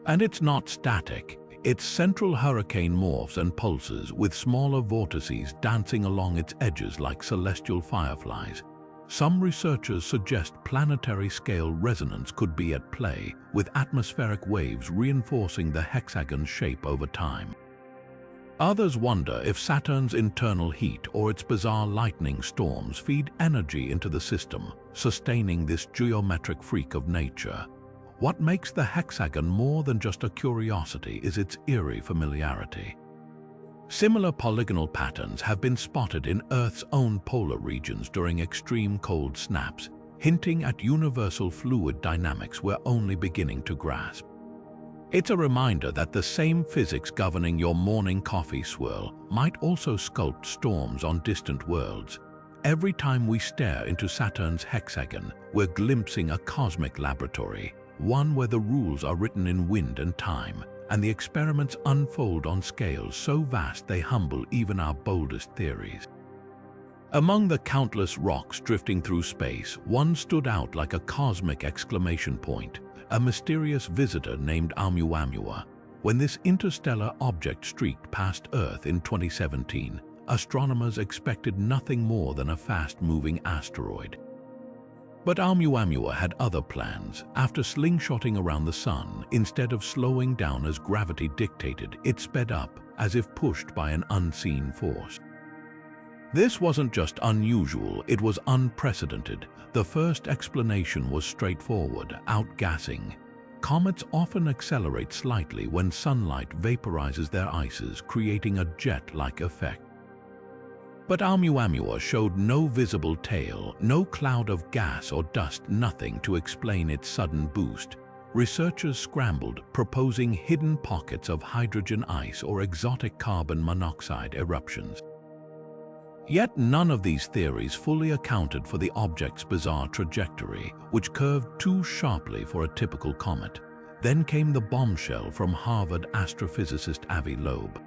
And it's not static. Its central hurricane morphs and pulses, with smaller vortices dancing along its edges like celestial fireflies. Some researchers suggest planetary-scale resonance could be at play, with atmospheric waves reinforcing the hexagon's shape over time. Others wonder if Saturn's internal heat or its bizarre lightning storms feed energy into the system, sustaining this geometric freak of nature. What makes the hexagon more than just a curiosity is its eerie familiarity. Similar polygonal patterns have been spotted in Earth's own polar regions during extreme cold snaps, hinting at universal fluid dynamics we're only beginning to grasp. It's a reminder that the same physics governing your morning coffee swirl might also sculpt storms on distant worlds. Every time we stare into Saturn's hexagon, we're glimpsing a cosmic laboratory, one where the rules are written in wind and time, and the experiments unfold on scales so vast they humble even our boldest theories. Among the countless rocks drifting through space, one stood out like a cosmic exclamation point: a mysterious visitor named Oumuamua. When this interstellar object streaked past Earth in 2017, astronomers expected nothing more than a fast-moving asteroid. But Oumuamua had other plans. After slingshotting around the Sun, instead of slowing down as gravity dictated, it sped up, as if pushed by an unseen force. This wasn't just unusual, it was unprecedented. The first explanation was straightforward: outgassing. Comets often accelerate slightly when sunlight vaporizes their ices, creating a jet-like effect. But Oumuamua showed no visible tail, no cloud of gas or dust, nothing to explain its sudden boost. Researchers scrambled, proposing hidden pockets of hydrogen ice or exotic carbon monoxide eruptions. Yet none of these theories fully accounted for the object's bizarre trajectory, which curved too sharply for a typical comet. Then came the bombshell from Harvard astrophysicist Avi Loeb.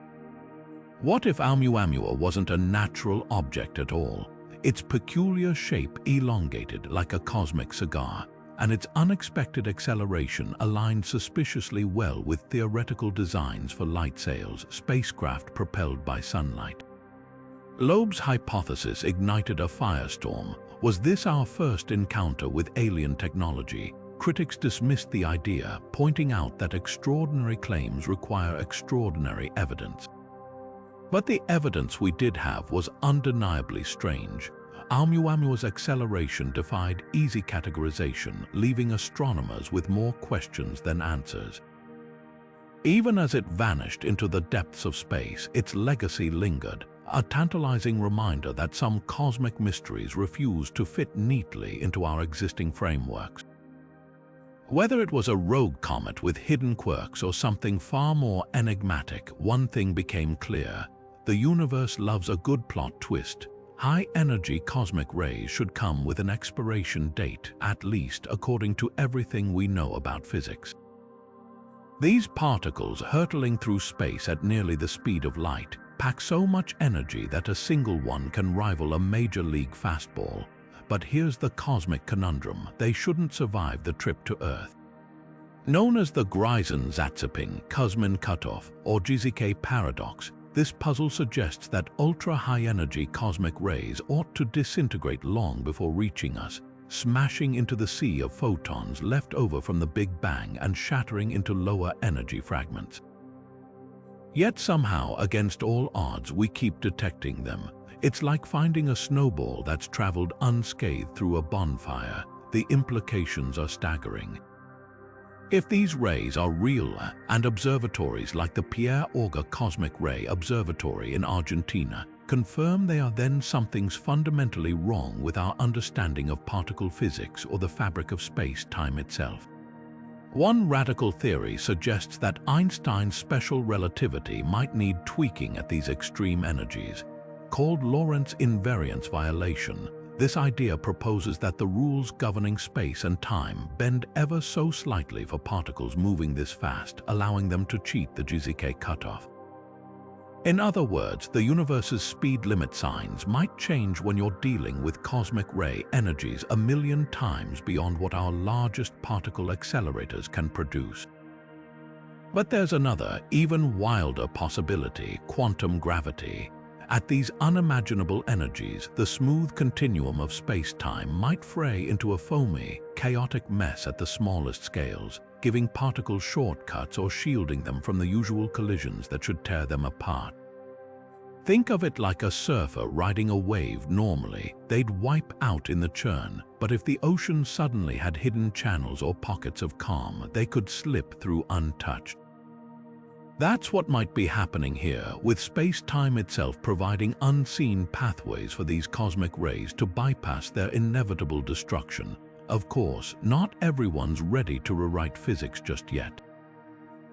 What if Oumuamua wasn't a natural object at all? Its peculiar shape elongated like a cosmic cigar, and its unexpected acceleration aligned suspiciously well with theoretical designs for light sails, spacecraft propelled by sunlight. Loeb's hypothesis ignited a firestorm. Was this our first encounter with alien technology? Critics dismissed the idea, pointing out that extraordinary claims require extraordinary evidence. But the evidence we did have was undeniably strange. Oumuamua's acceleration defied easy categorization, leaving astronomers with more questions than answers. Even as it vanished into the depths of space, its legacy lingered, a tantalizing reminder that some cosmic mysteries refuse to fit neatly into our existing frameworks. Whether it was a rogue comet with hidden quirks or something far more enigmatic, one thing became clear: the universe loves a good plot twist. High-energy cosmic rays should come with an expiration date, at least according to everything we know about physics. These particles, hurtling through space at nearly the speed of light, pack so much energy that a single one can rival a major league fastball. But here's the cosmic conundrum: they shouldn't survive the trip to Earth. Known as the Greisen-Zatseping-Kuzmin cutoff or GZK paradox, this puzzle suggests that ultra-high-energy cosmic rays ought to disintegrate long before reaching us, smashing into the sea of photons left over from the Big Bang and shattering into lower-energy fragments. Yet somehow, against all odds, we keep detecting them. It's like finding a snowball that's traveled unscathed through a bonfire. The implications are staggering. If these rays are real, and observatories like the Pierre Auger Cosmic Ray Observatory in Argentina confirm they are, then something's fundamentally wrong with our understanding of particle physics or the fabric of space-time itself. One radical theory suggests that Einstein's special relativity might need tweaking at these extreme energies. Called Lorentz invariance violation, this idea proposes that the rules governing space and time bend ever so slightly for particles moving this fast, allowing them to cheat the GZK cutoff. In other words, the universe's speed limit signs might change when you're dealing with cosmic ray energies 1,000,000 times beyond what our largest particle accelerators can produce. But there's another, even wilder possibility: quantum gravity. At these unimaginable energies, the smooth continuum of space-time might fray into a foamy, chaotic mess at the smallest scales, giving particles shortcuts or shielding them from the usual collisions that should tear them apart. Think of it like a surfer riding a wave. Normally, they'd wipe out in the churn, but if the ocean suddenly had hidden channels or pockets of calm, they could slip through untouched. That's what might be happening here, with space-time itself providing unseen pathways for these cosmic rays to bypass their inevitable destruction. Of course, not everyone's ready to rewrite physics just yet.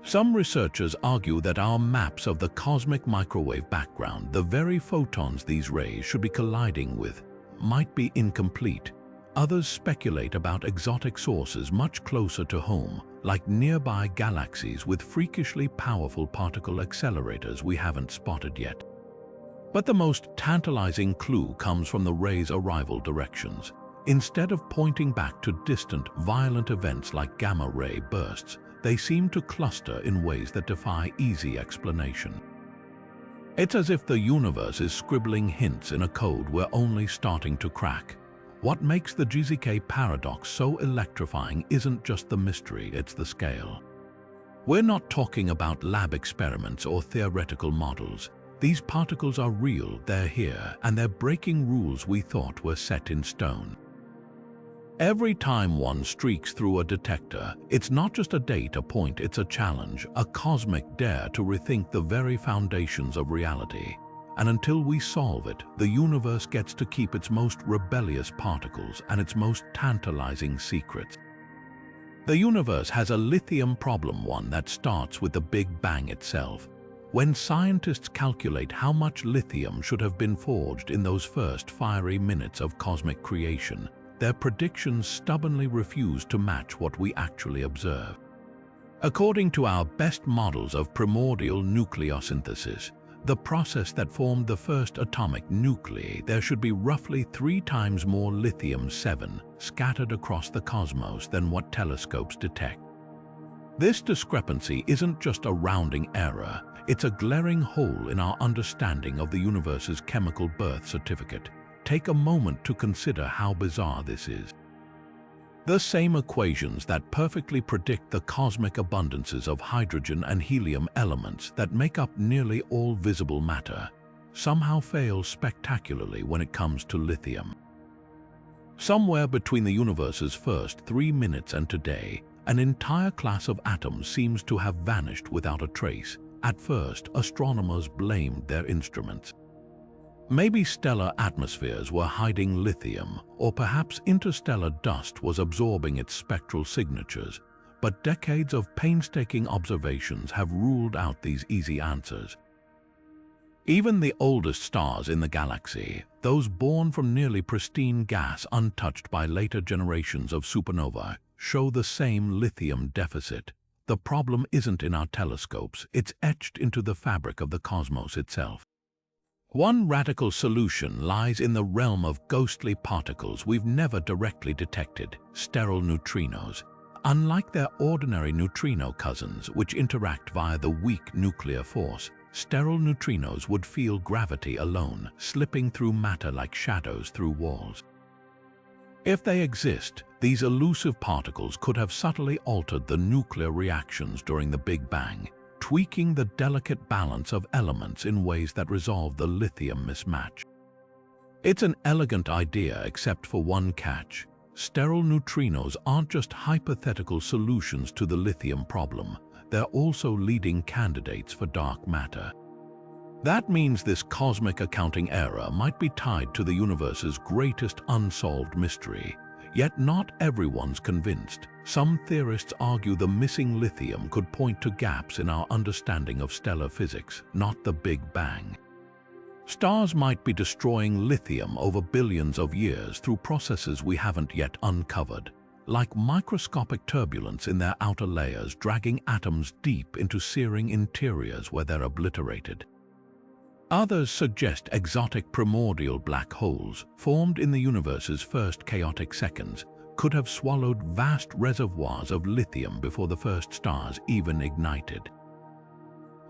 Some researchers argue that our maps of the cosmic microwave background, the very photons these rays should be colliding with, might be incomplete. Others speculate about exotic sources much closer to home, like nearby galaxies with freakishly powerful particle accelerators we haven't spotted yet. But the most tantalizing clue comes from the rays' arrival directions. Instead of pointing back to distant, violent events like gamma-ray bursts, they seem to cluster in ways that defy easy explanation. It's as if the universe is scribbling hints in a code we're only starting to crack. What makes the GZK paradox so electrifying isn't just the mystery, it's the scale. We're not talking about lab experiments or theoretical models. These particles are real, they're here, and they're breaking rules we thought were set in stone. Every time one streaks through a detector, it's not just a data point, it's a challenge, a cosmic dare to rethink the very foundations of reality. And until we solve it, the universe gets to keep its most rebellious particles and its most tantalizing secrets. The universe has a lithium problem, one that starts with the Big Bang itself. When scientists calculate how much lithium should have been forged in those first fiery minutes of cosmic creation, their predictions stubbornly refuse to match what we actually observe. According to our best models of primordial nucleosynthesis, the process that formed the first atomic nuclei, there should be roughly 3 times more lithium-7 scattered across the cosmos than what telescopes detect. This discrepancy isn't just a rounding error, it's a glaring hole in our understanding of the universe's chemical birth certificate. Take a moment to consider how bizarre this is. The same equations that perfectly predict the cosmic abundances of hydrogen and helium elements that make up nearly all visible matter somehow fail spectacularly when it comes to lithium. Somewhere between the universe's first 3 minutes and today, an entire class of atoms seems to have vanished without a trace. At first, astronomers blamed their instruments. Maybe stellar atmospheres were hiding lithium, or perhaps interstellar dust was absorbing its spectral signatures, but decades of painstaking observations have ruled out these easy answers. Even the oldest stars in the galaxy, those born from nearly pristine gas untouched by later generations of supernovae, show the same lithium deficit. The problem isn't in our telescopes, it's etched into the fabric of the cosmos itself. One radical solution lies in the realm of ghostly particles we've never directly detected, sterile neutrinos. Unlike their ordinary neutrino cousins, which interact via the weak nuclear force, sterile neutrinos would feel gravity alone, slipping through matter like shadows through walls. If they exist, these elusive particles could have subtly altered the nuclear reactions during the Big Bang, tweaking the delicate balance of elements in ways that resolve the lithium mismatch. It's an elegant idea except for one catch. Sterile neutrinos aren't just hypothetical solutions to the lithium problem, they're also leading candidates for dark matter. That means this cosmic accounting error might be tied to the universe's greatest unsolved mystery. Yet not everyone's convinced. Some theorists argue the missing lithium could point to gaps in our understanding of stellar physics, not the Big Bang. Stars might be destroying lithium over billions of years through processes we haven't yet uncovered, like microscopic turbulence in their outer layers dragging atoms deep into searing interiors where they're obliterated. Others suggest exotic primordial black holes, formed in the universe's first chaotic seconds, could have swallowed vast reservoirs of lithium before the first stars even ignited.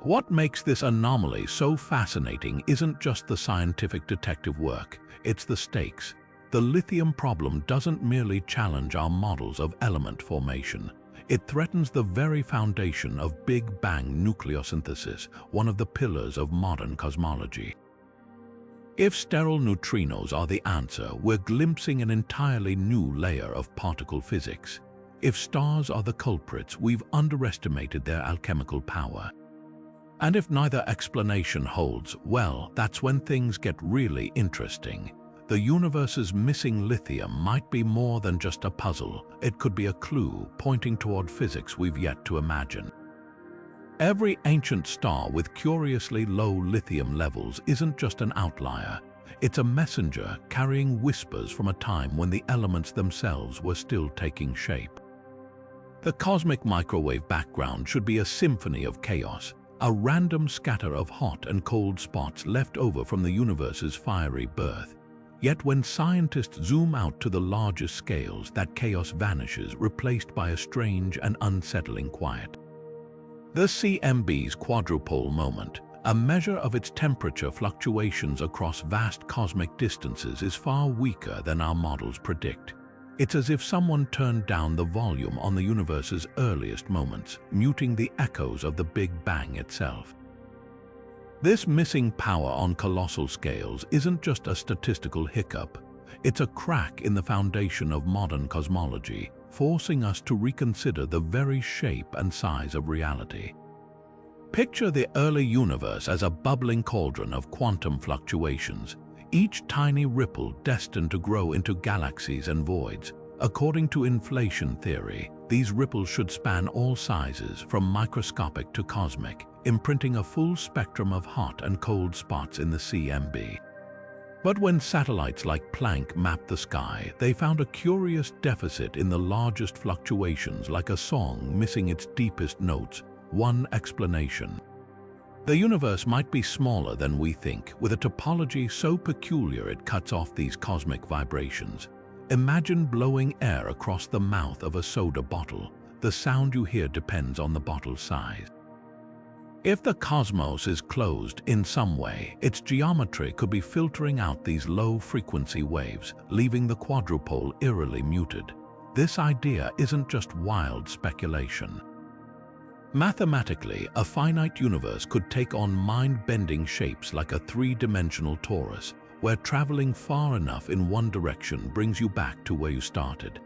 What makes this anomaly so fascinating isn't just the scientific detective work, it's the stakes. The lithium problem doesn't merely challenge our models of element formation. It threatens the very foundation of Big Bang nucleosynthesis, one of the pillars of modern cosmology. If sterile neutrinos are the answer, we're glimpsing an entirely new layer of particle physics. If stars are the culprits, we've underestimated their alchemical power. And if neither explanation holds, well, that's when things get really interesting. The universe's missing lithium might be more than just a puzzle. It could be a clue pointing toward physics we've yet to imagine. Every ancient star with curiously low lithium levels isn't just an outlier. It's a messenger carrying whispers from a time when the elements themselves were still taking shape. The cosmic microwave background should be a symphony of chaos, a random scatter of hot and cold spots left over from the universe's fiery birth. Yet when scientists zoom out to the largest scales, that chaos vanishes, replaced by a strange and unsettling quiet. The CMB's quadrupole moment, a measure of its temperature fluctuations across vast cosmic distances, is far weaker than our models predict. It's as if someone turned down the volume on the universe's earliest moments, muting the echoes of the Big Bang itself. This missing power on colossal scales isn't just a statistical hiccup. It's a crack in the foundation of modern cosmology, forcing us to reconsider the very shape and size of reality. Picture the early universe as a bubbling cauldron of quantum fluctuations, each tiny ripple destined to grow into galaxies and voids. According to inflation theory, these ripples should span all sizes, from microscopic to cosmic, imprinting a full spectrum of hot and cold spots in the CMB. But when satellites like Planck mapped the sky, they found a curious deficit in the largest fluctuations, like a song missing its deepest notes. One explanation: the universe might be smaller than we think, with a topology so peculiar it cuts off these cosmic vibrations. Imagine blowing air across the mouth of a soda bottle. The sound you hear depends on the bottle size. If the cosmos is closed in some way, its geometry could be filtering out these low-frequency waves, leaving the quadrupole eerily muted. This idea isn't just wild speculation. Mathematically, a finite universe could take on mind-bending shapes like a three-dimensional torus, where traveling far enough in one direction brings you back to where you started.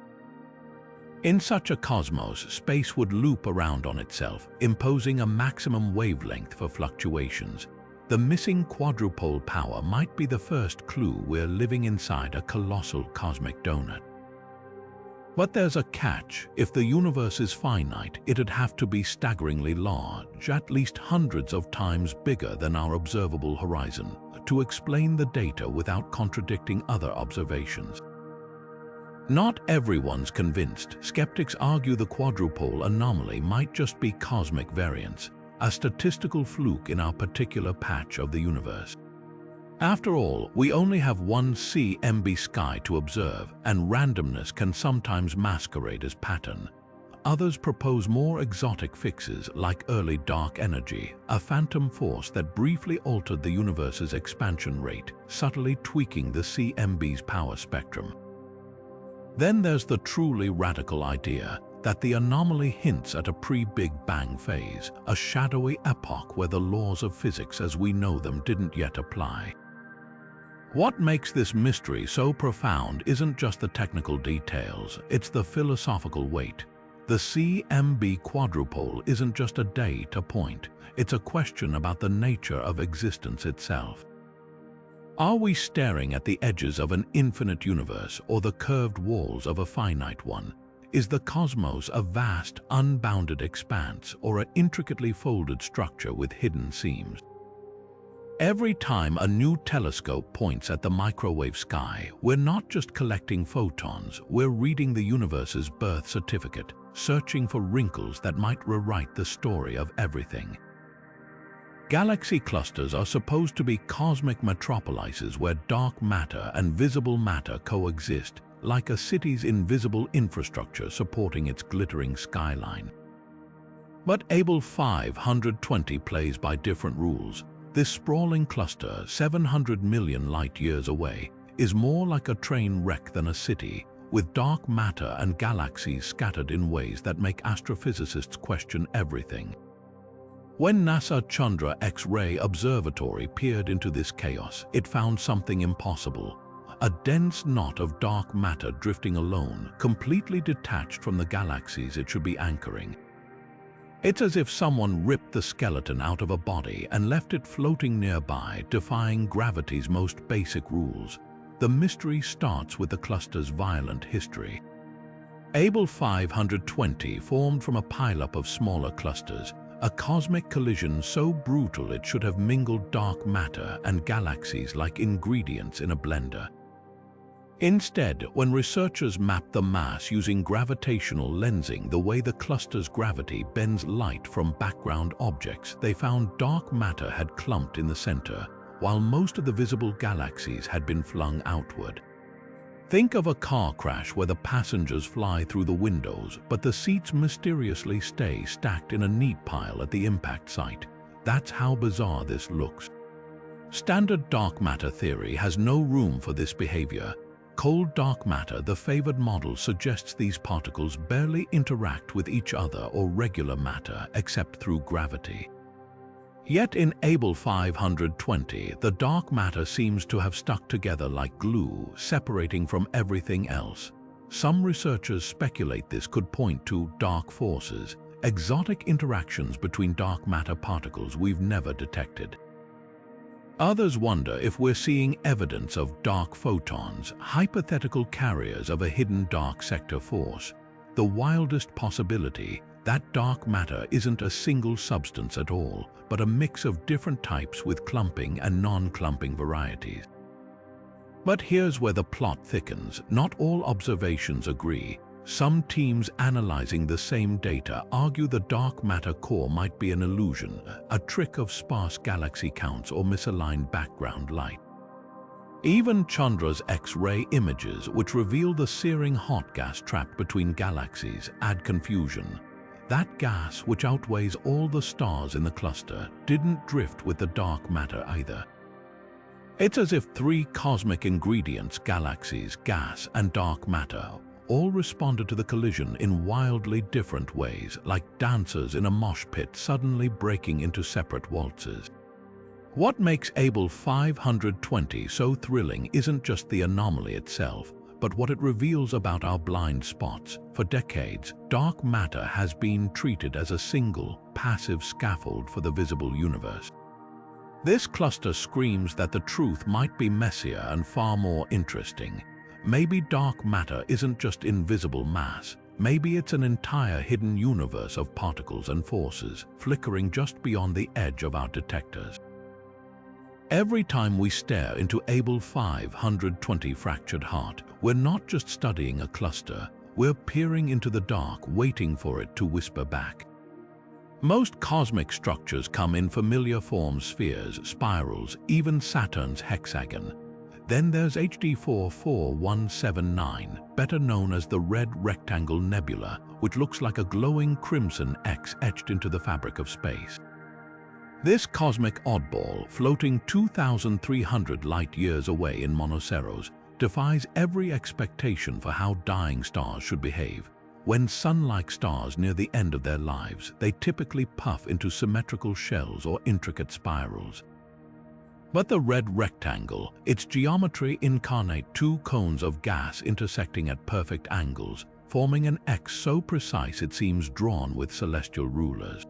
In such a cosmos, space would loop around on itself, imposing a maximum wavelength for fluctuations. The missing quadrupole power might be the first clue we're living inside a colossal cosmic donut. But there's a catch. If the universe is finite, it'd have to be staggeringly large, at least hundreds of times bigger than our observable horizon, to explain the data without contradicting other observations. Not everyone's convinced. Skeptics argue the quadrupole anomaly might just be cosmic variance, a statistical fluke in our particular patch of the universe. After all, we only have one CMB sky to observe, and randomness can sometimes masquerade as pattern. Others propose more exotic fixes, like early dark energy, a phantom force that briefly altered the universe's expansion rate, subtly tweaking the CMB's power spectrum. Then there's the truly radical idea that the anomaly hints at a pre-Big Bang phase, a shadowy epoch where the laws of physics as we know them didn't yet apply. What makes this mystery so profound isn't just the technical details, it's the philosophical weight. The CMB quadrupole isn't just a data point, it's a question about the nature of existence itself. Are we staring at the edges of an infinite universe or the curved walls of a finite one? Is the cosmos a vast, unbounded expanse or an intricately folded structure with hidden seams? Every time a new telescope points at the microwave sky, we're not just collecting photons, we're reading the universe's birth certificate, searching for wrinkles that might rewrite the story of everything. Galaxy clusters are supposed to be cosmic metropolises where dark matter and visible matter coexist, like a city's invisible infrastructure supporting its glittering skyline. But Abell 520 plays by different rules. This sprawling cluster, 700 million light-years away, is more like a train wreck than a city, with dark matter and galaxies scattered in ways that make astrophysicists question everything. When NASA Chandra X-ray Observatory peered into this chaos, it found something impossible. A dense knot of dark matter drifting alone, completely detached from the galaxies it should be anchoring. It's as if someone ripped the skeleton out of a body and left it floating nearby, defying gravity's most basic rules. The mystery starts with the cluster's violent history. Abell 520 formed from a pileup of smaller clusters, a cosmic collision so brutal it should have mingled dark matter and galaxies like ingredients in a blender. Instead, when researchers mapped the mass using gravitational lensing, the way the cluster's gravity bends light from background objects, they found dark matter had clumped in the center, while most of the visible galaxies had been flung outward. Think of a car crash where the passengers fly through the windows, but the seats mysteriously stay stacked in a neat pile at the impact site. That's how bizarre this looks. Standard dark matter theory has no room for this behavior. Cold dark matter, the favored model, suggests these particles barely interact with each other or regular matter except through gravity. Yet in Abell 520, the dark matter seems to have stuck together like glue, separating from everything else. Some researchers speculate this could point to dark forces, exotic interactions between dark matter particles we've never detected. Others wonder if we're seeing evidence of dark photons, hypothetical carriers of a hidden dark sector force. The wildest possibility, that dark matter isn't a single substance at all, but a mix of different types with clumping and non-clumping varieties. But here's where the plot thickens. Not all observations agree. Some teams analyzing the same data argue the dark matter core might be an illusion, a trick of sparse galaxy counts or misaligned background light. Even Chandra's X-ray images, which reveal the searing hot gas trapped between galaxies, add confusion. That gas, which outweighs all the stars in the cluster, didn't drift with the dark matter either. It's as if three cosmic ingredients, galaxies, gas, and dark matter, all responded to the collision in wildly different ways, like dancers in a mosh pit suddenly breaking into separate waltzes. What makes Able 520 so thrilling isn't just the anomaly itself, but what it reveals about our blind spots. For decades, dark matter has been treated as a single, passive scaffold for the visible universe. This cluster screams that the truth might be messier and far more interesting. Maybe dark matter isn't just invisible mass. Maybe it's an entire hidden universe of particles and forces, flickering just beyond the edge of our detectors. Every time we stare into Able 520 Fractured Heart, we're not just studying a cluster, we're peering into the dark, waiting for it to whisper back. Most cosmic structures come in familiar forms: spheres, spirals, even Saturn's hexagon. Then there's HD 44179, better known as the Red Rectangle Nebula, which looks like a glowing crimson X etched into the fabric of space. This cosmic oddball, floating 2,300 light-years away in Monoceros, defies every expectation for how dying stars should behave. When sun-like stars near the end of their lives, they typically puff into symmetrical shells or intricate spirals. But the red rectangle, its geometry incarnate two cones of gas intersecting at perfect angles, forming an X so precise it seems drawn with celestial rulers.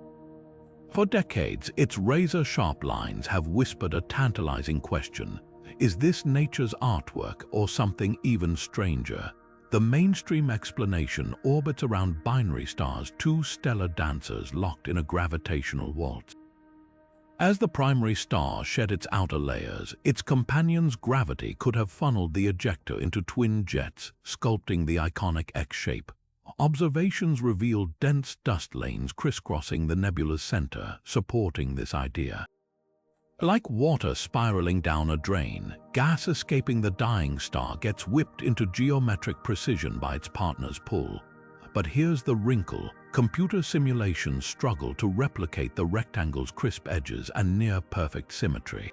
For decades, its razor-sharp lines have whispered a tantalizing question: is this nature's artwork or something even stranger? The mainstream explanation orbits around binary stars, two stellar dancers locked in a gravitational waltz. As the primary star shed its outer layers, its companion's gravity could have funneled the ejector into twin jets, sculpting the iconic X shape. Observations revealed dense dust lanes crisscrossing the nebula's center, supporting this idea. Like water spiraling down a drain, gas escaping the dying star gets whipped into geometric precision by its partner's pull. But here's the wrinkle: computer simulations struggle to replicate the rectangle's crisp edges and near-perfect symmetry.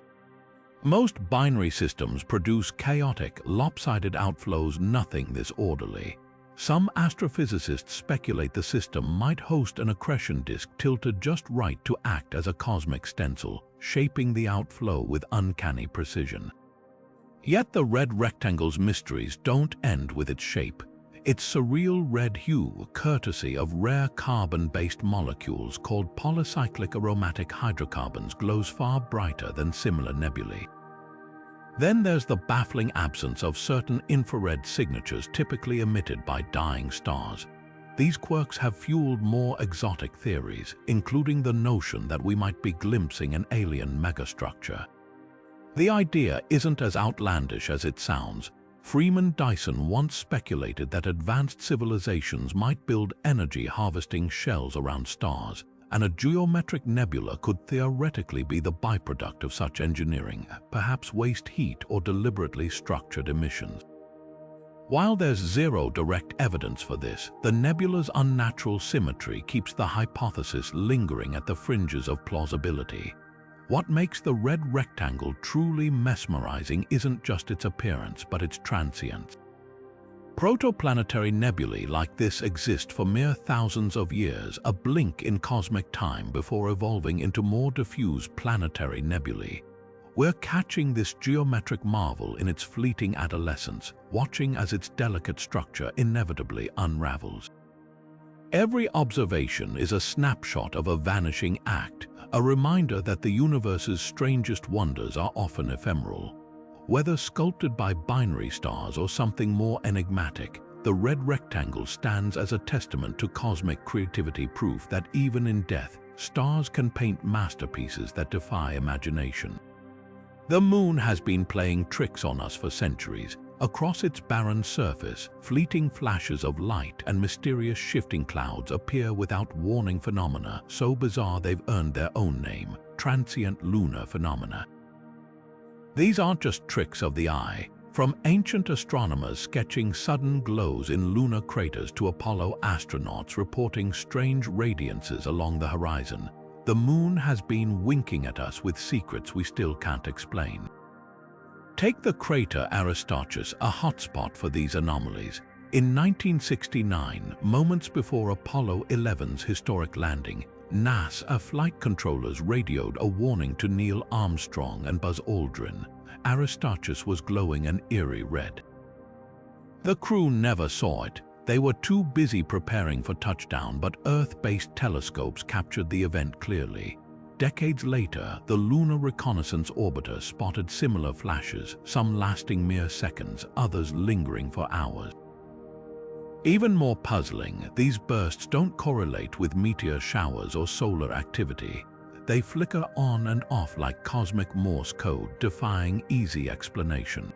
Most binary systems produce chaotic, lopsided outflows, nothing this orderly. Some astrophysicists speculate the system might host an accretion disk tilted just right to act as a cosmic stencil, shaping the outflow with uncanny precision. Yet the red rectangle's mysteries don't end with its shape. Its surreal red hue, courtesy of rare carbon-based molecules called polycyclic aromatic hydrocarbons, glows far brighter than similar nebulae. Then there's the baffling absence of certain infrared signatures typically emitted by dying stars. These quirks have fueled more exotic theories, including the notion that we might be glimpsing an alien megastructure. The idea isn't as outlandish as it sounds. Freeman Dyson once speculated that advanced civilizations might build energy-harvesting shells around stars, and a geometric nebula could theoretically be the byproduct of such engineering, perhaps waste heat or deliberately structured emissions. While there's zero direct evidence for this, the nebula's unnatural symmetry keeps the hypothesis lingering at the fringes of plausibility. What makes the red rectangle truly mesmerizing isn't just its appearance, but its transience. Protoplanetary nebulae like this exist for mere thousands of years, a blink in cosmic time before evolving into more diffuse planetary nebulae. We're catching this geometric marvel in its fleeting adolescence, watching as its delicate structure inevitably unravels. Every observation is a snapshot of a vanishing act, a reminder that the universe's strangest wonders are often ephemeral. Whether sculpted by binary stars or something more enigmatic, the red rectangle stands as a testament to cosmic creativity, proof that even in death, stars can paint masterpieces that defy imagination. The Moon has been playing tricks on us for centuries. Across its barren surface, fleeting flashes of light and mysterious shifting clouds appear without warning, phenomena so bizarre they've earned their own name: transient lunar phenomena. These aren't just tricks of the eye. From ancient astronomers sketching sudden glows in lunar craters to Apollo astronauts reporting strange radiances along the horizon, the Moon has been winking at us with secrets we still can't explain. Take the crater Aristarchus, a hotspot for these anomalies. In 1969, moments before Apollo 11's historic landing, NASA flight controllers radioed a warning to Neil Armstrong and Buzz Aldrin. Aristarchus was glowing an eerie red. The crew never saw it. They were too busy preparing for touchdown, but Earth-based telescopes captured the event clearly. Decades later, the Lunar Reconnaissance Orbiter spotted similar flashes, some lasting mere seconds, others lingering for hours. Even more puzzling, these bursts don't correlate with meteor showers or solar activity. They flicker on and off like cosmic Morse code, defying easy explanation.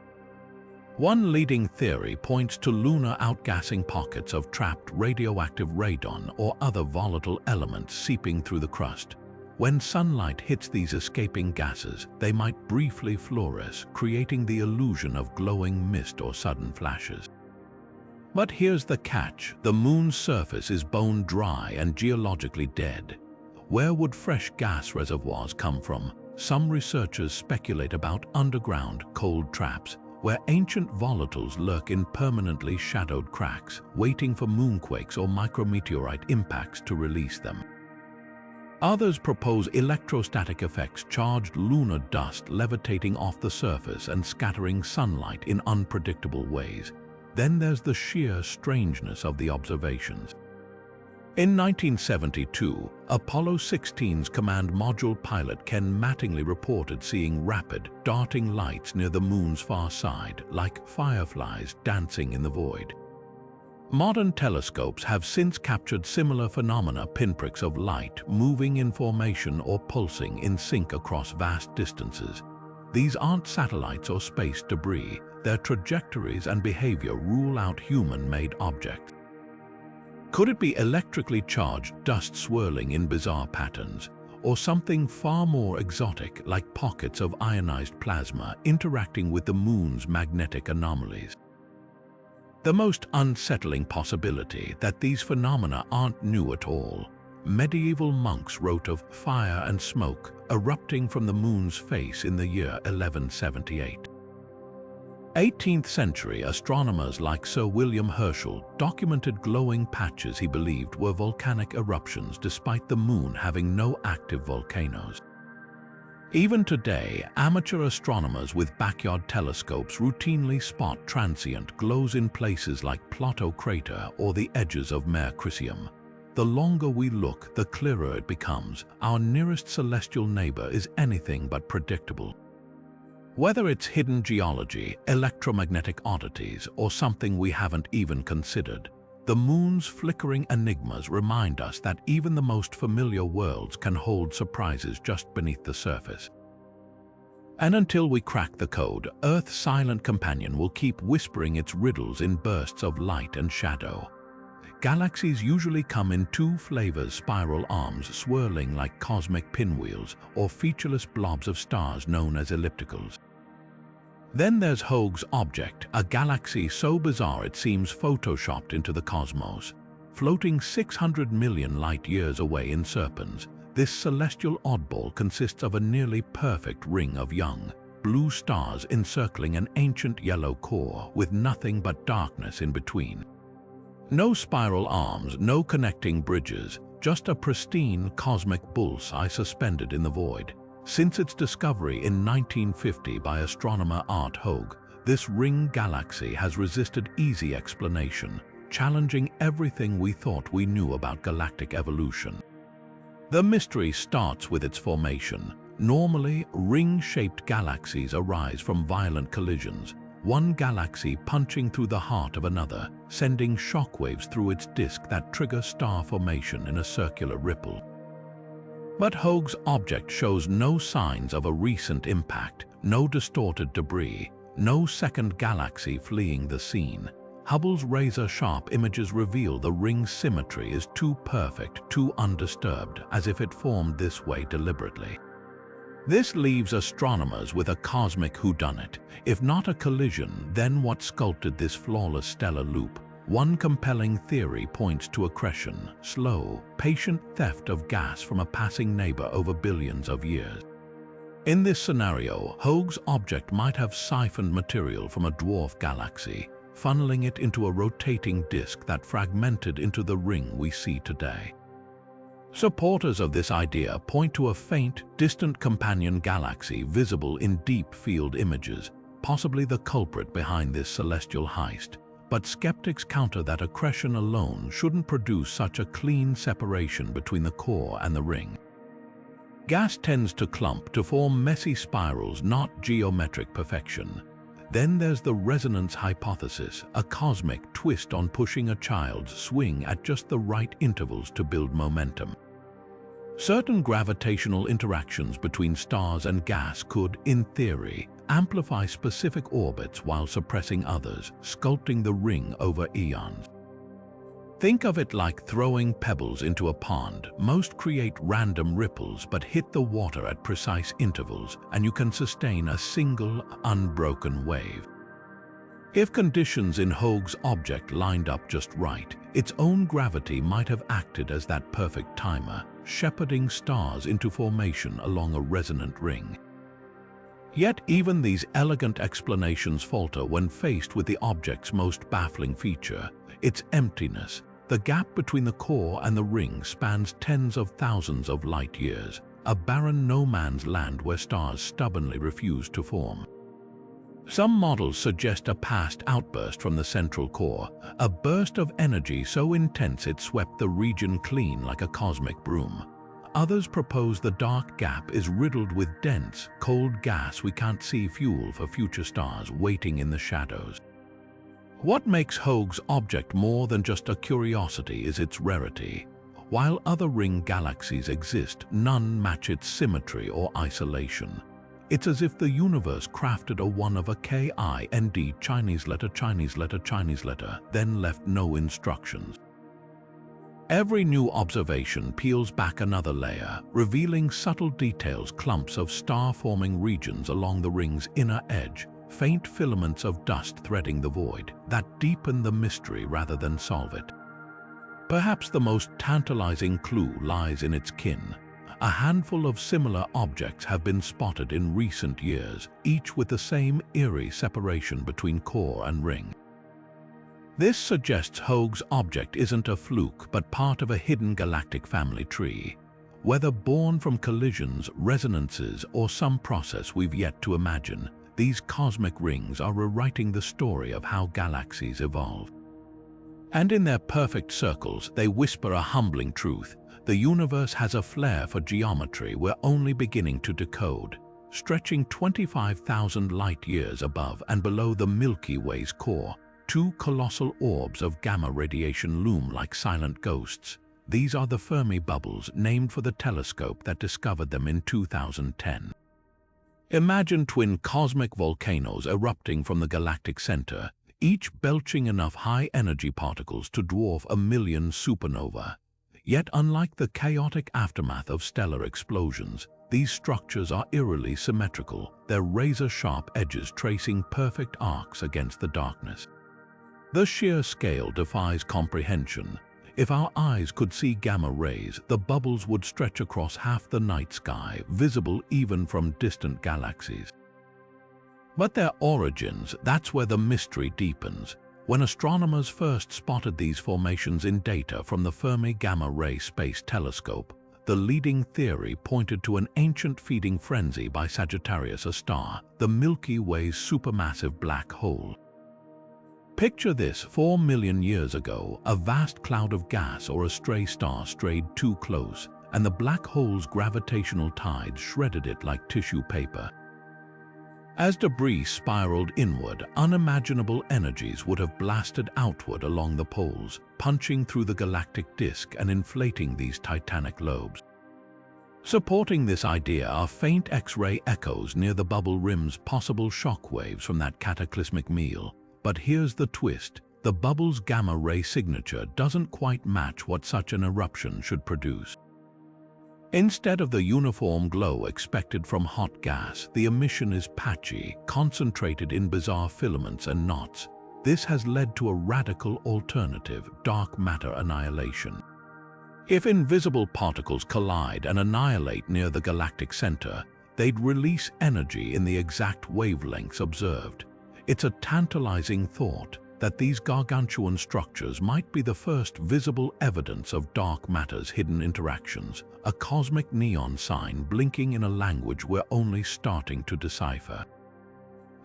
One leading theory points to lunar outgassing pockets of trapped radioactive radon or other volatile elements seeping through the crust. When sunlight hits these escaping gases, they might briefly fluoresce, creating the illusion of glowing mist or sudden flashes. But here's the catch: the Moon's surface is bone dry and geologically dead. Where would fresh gas reservoirs come from? Some researchers speculate about underground cold traps, where ancient volatiles lurk in permanently shadowed cracks, waiting for moonquakes or micrometeorite impacts to release them. Others propose electrostatic effects: charged lunar dust levitating off the surface and scattering sunlight in unpredictable ways. Then there's the sheer strangeness of the observations. In 1972, Apollo 16's command module pilot Ken Mattingly reported seeing rapid, darting lights near the Moon's far side, like fireflies dancing in the void. Modern telescopes have since captured similar phenomena: pinpricks of light moving in formation or pulsing in sync across vast distances. These aren't satellites or space debris. Their trajectories and behavior rule out human-made objects. Could it be electrically charged dust swirling in bizarre patterns, or something far more exotic like pockets of ionized plasma interacting with the Moon's magnetic anomalies? The most unsettling possibility that these phenomena aren't new at all. Medieval monks wrote of fire and smoke erupting from the Moon's face in the year 1178. 18th century astronomers like Sir William Herschel documented glowing patches he believed were volcanic eruptions, despite the Moon having no active volcanoes. Even today, amateur astronomers with backyard telescopes routinely spot transient glows in places like Plato crater or the edges of Mare Crisium. The longer we look, the clearer it becomes. Our nearest celestial neighbor is anything but predictable. Whether it's hidden geology, electromagnetic oddities, or something we haven't even considered, the Moon's flickering enigmas remind us that even the most familiar worlds can hold surprises just beneath the surface. And until we crack the code, Earth's silent companion will keep whispering its riddles in bursts of light and shadow. Galaxies usually come in two flavors: spiral arms swirling like cosmic pinwheels, or featureless blobs of stars known as ellipticals. Then there's Hoag's object, a galaxy so bizarre it seems photoshopped into the cosmos. Floating 600 million light-years away in Serpens, this celestial oddball consists of a nearly perfect ring of young, blue stars encircling an ancient yellow core with nothing but darkness in between. No spiral arms, no connecting bridges, just a pristine cosmic bullseye suspended in the void. Since its discovery in 1950 by astronomer Art Hoag, this ring galaxy has resisted easy explanation, challenging everything we thought we knew about galactic evolution. The mystery starts with its formation. Normally, ring-shaped galaxies arise from violent collisions, one galaxy punching through the heart of another, sending shockwaves through its disk that trigger star formation in a circular ripple. But Hoag's object shows no signs of a recent impact, no distorted debris, no second galaxy fleeing the scene. Hubble's razor-sharp images reveal the ring's symmetry is too perfect, too undisturbed, as if it formed this way deliberately. This leaves astronomers with a cosmic whodunit. If not a collision, then what sculpted this flawless stellar loop? One compelling theory points to accretion, slow, patient theft of gas from a passing neighbor over billions of years. In this scenario, Hoag's object might have siphoned material from a dwarf galaxy, funneling it into a rotating disk that fragmented into the ring we see today. Supporters of this idea point to a faint, distant companion galaxy visible in deep field images, possibly the culprit behind this celestial heist. But skeptics counter that accretion alone shouldn't produce such a clean separation between the core and the ring. Gas tends to clump to form messy spirals, not geometric perfection. Then there's the resonance hypothesis, a cosmic twist on pushing a child's swing at just the right intervals to build momentum. Certain gravitational interactions between stars and gas could, in theory, amplify specific orbits while suppressing others, sculpting the ring over eons. Think of it like throwing pebbles into a pond. Most create random ripples but hit the water at precise intervals, and you can sustain a single, unbroken wave. If conditions in Hoag's object lined up just right, its own gravity might have acted as that perfect timer, shepherding stars into formation along a resonant ring. Yet even these elegant explanations falter when faced with the object's most baffling feature, its emptiness. The gap between the core and the ring spans tens of thousands of light years, a barren no-man's land where stars stubbornly refuse to form. Some models suggest a past outburst from the central core, a burst of energy so intense it swept the region clean like a cosmic broom. Others propose the dark gap is riddled with dense, cold gas we can't see, fuel for future stars waiting in the shadows. What makes Hoag's object more than just a curiosity is its rarity. While other ring galaxies exist, none match its symmetry or isolation. It's as if the universe crafted a one-of-a-kind Chinese letter, then left no instructions. Every new observation peels back another layer, revealing subtle details, clumps of star-forming regions along the ring's inner edge, faint filaments of dust threading the void, that deepen the mystery rather than solve it. Perhaps the most tantalizing clue lies in its kin. A handful of similar objects have been spotted in recent years, each with the same eerie separation between core and ring. This suggests Hoag's object isn't a fluke but part of a hidden galactic family tree. Whether born from collisions, resonances, or some process we've yet to imagine, these cosmic rings are rewriting the story of how galaxies evolve. And in their perfect circles, they whisper a humbling truth. The universe has a flair for geometry we're only beginning to decode. Stretching 25,000 light-years above and below the Milky Way's core, two colossal orbs of gamma radiation loom like silent ghosts. These are the Fermi bubbles, named for the telescope that discovered them in 2010. Imagine twin cosmic volcanoes erupting from the galactic center, each belching enough high-energy particles to dwarf a million supernovae. Yet unlike the chaotic aftermath of stellar explosions, these structures are eerily symmetrical, their razor-sharp edges tracing perfect arcs against the darkness. The sheer scale defies comprehension. If our eyes could see gamma rays, the bubbles would stretch across half the night sky, visible even from distant galaxies. But their origins, that's where the mystery deepens. When astronomers first spotted these formations in data from the Fermi Gamma Ray Space Telescope, the leading theory pointed to an ancient feeding frenzy by Sagittarius, a star, the Milky Way's supermassive black hole. Picture this: 4 million years ago, a vast cloud of gas or a stray star strayed too close, and the black hole's gravitational tides shredded it like tissue paper. As debris spiraled inward, unimaginable energies would have blasted outward along the poles, punching through the galactic disk and inflating these titanic lobes. Supporting this idea are faint X-ray echoes near the bubble rim's possible shock waves from that cataclysmic meal. But here's the twist. The bubble's gamma-ray signature doesn't quite match what such an eruption should produce. Instead of the uniform glow expected from hot gas, the emission is patchy, concentrated in bizarre filaments and knots. This has led to a radical alternative: dark matter annihilation. If invisible particles collide and annihilate near the galactic center, they'd release energy in the exact wavelengths observed. It's a tantalizing thought that these gargantuan structures might be the first visible evidence of dark matter's hidden interactions, a cosmic neon sign blinking in a language we're only starting to decipher.